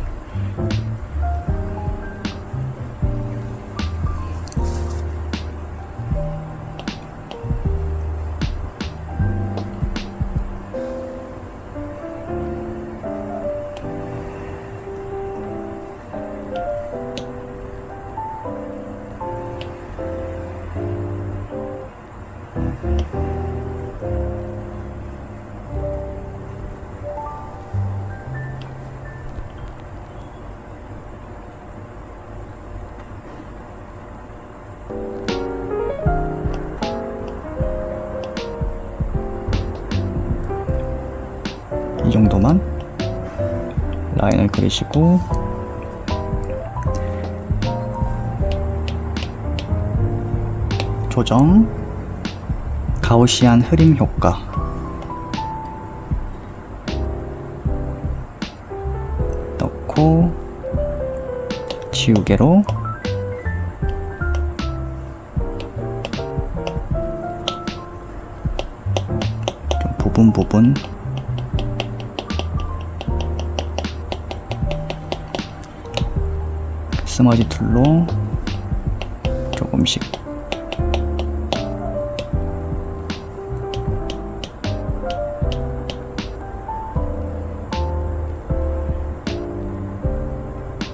이 정도만 라인을 그리시고, 조정, 가우시안 흐림 효과, 넣고 지우개로 좀 부분 스머지 툴로 조금씩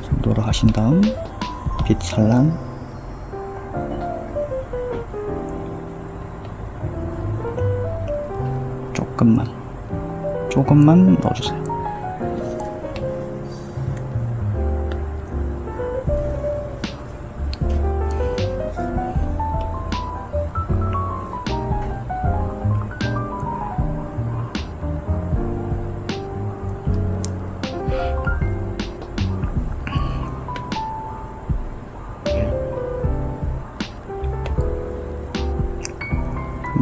정도로 하신 다음 빛 산란 조금만 넣어주세요.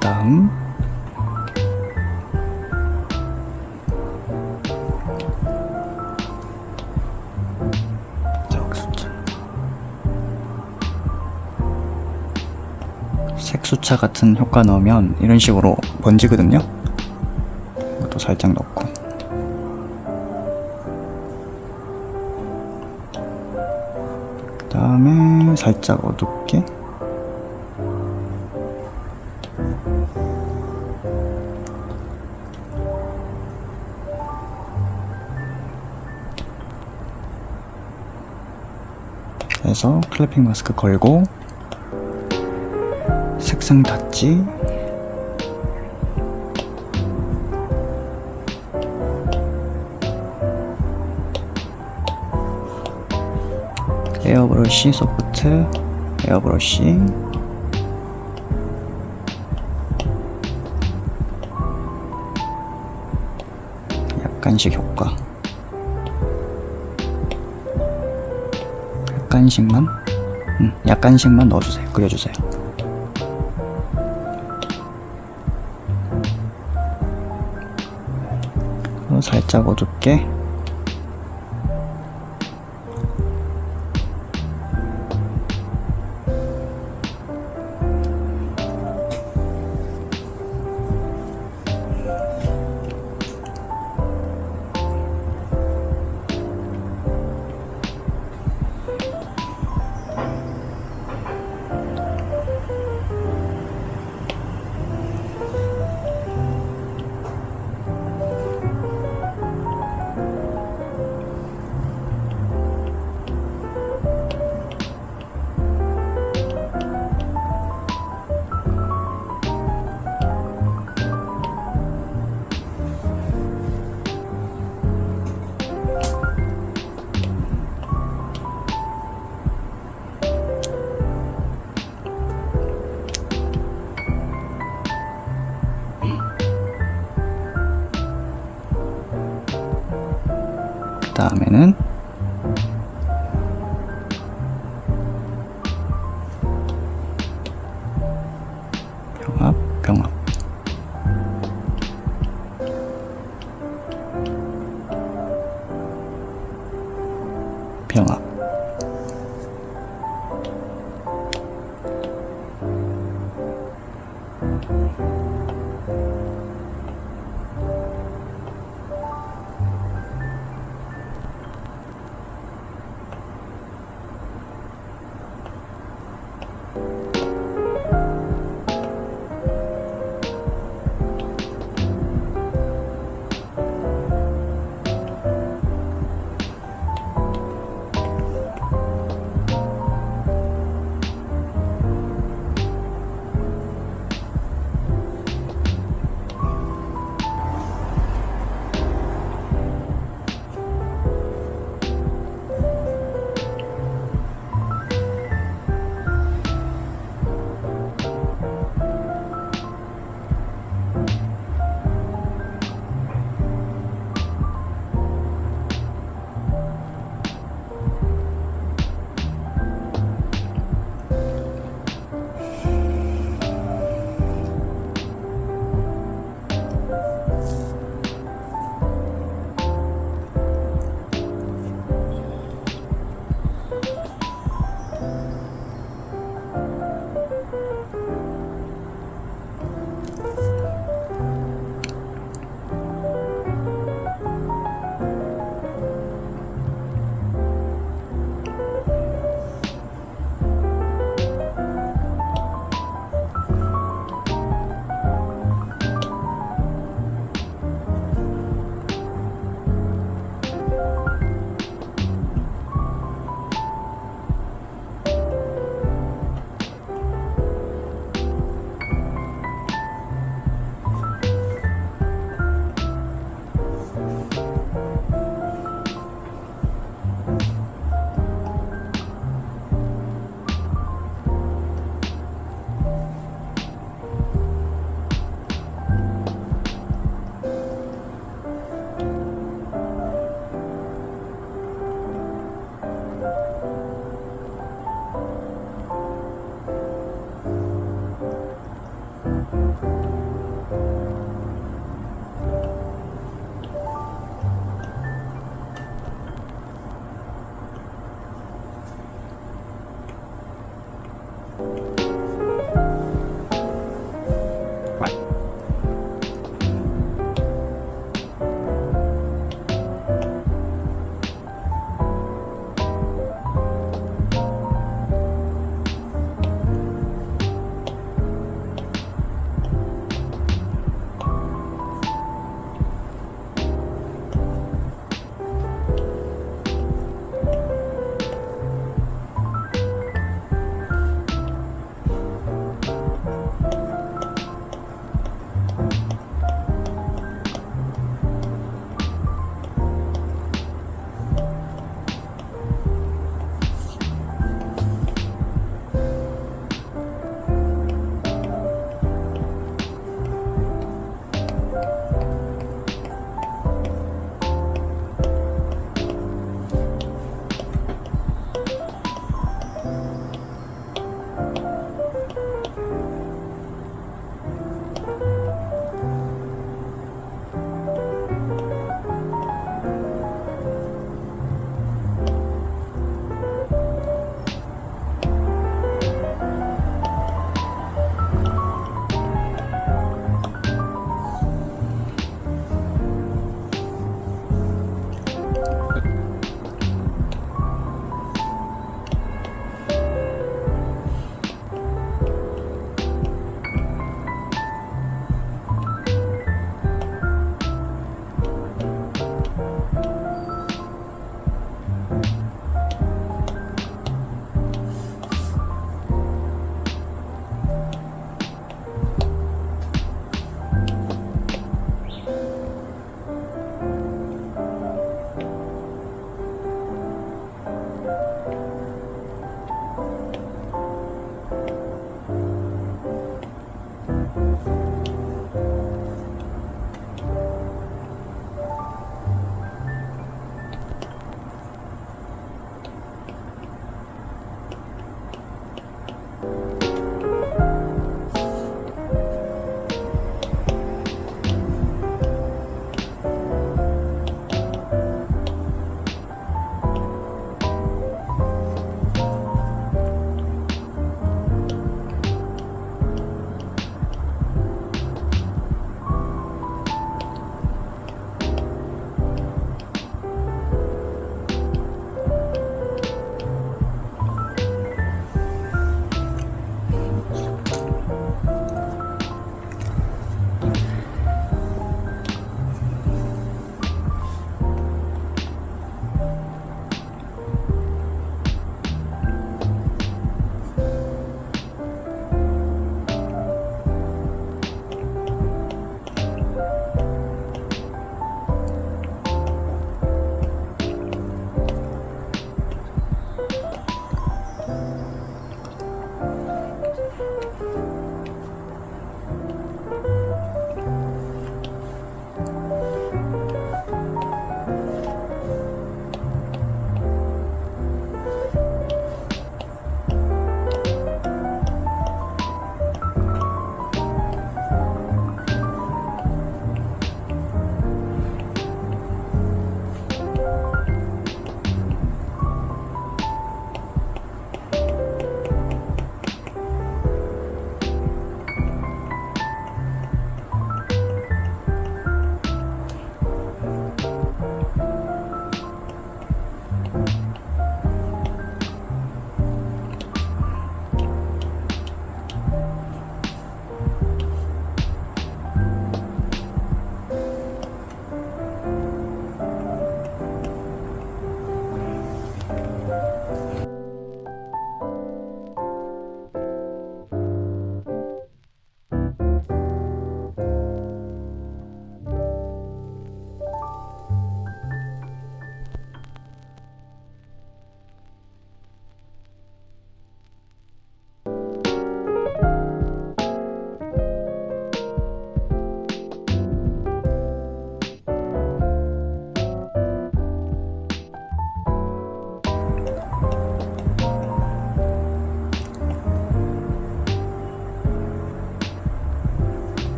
다음 색수차 같은 효과 넣으면 이런 식으로 번지거든요. 이것도 살짝 넣고, 그 다음에 살짝 어둡게 해서 클래핑 마스크 걸고 색상 닫지, 에어브러쉬 소프트, 에어브러쉬, 약간씩 효과, 약간씩만 넣어주세요. 그려주세요. 살짝 어둡게, 그 다음에는 병합, 병합.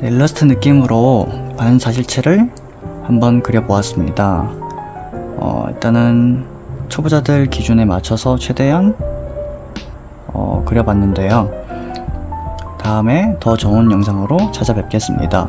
네, 일러스트 느낌으로 반사실체를 한번 그려보았습니다. 일단은 초보자들 기준에 맞춰서 최대한 그려봤는데요. 다음에 더 좋은 영상으로 찾아뵙겠습니다.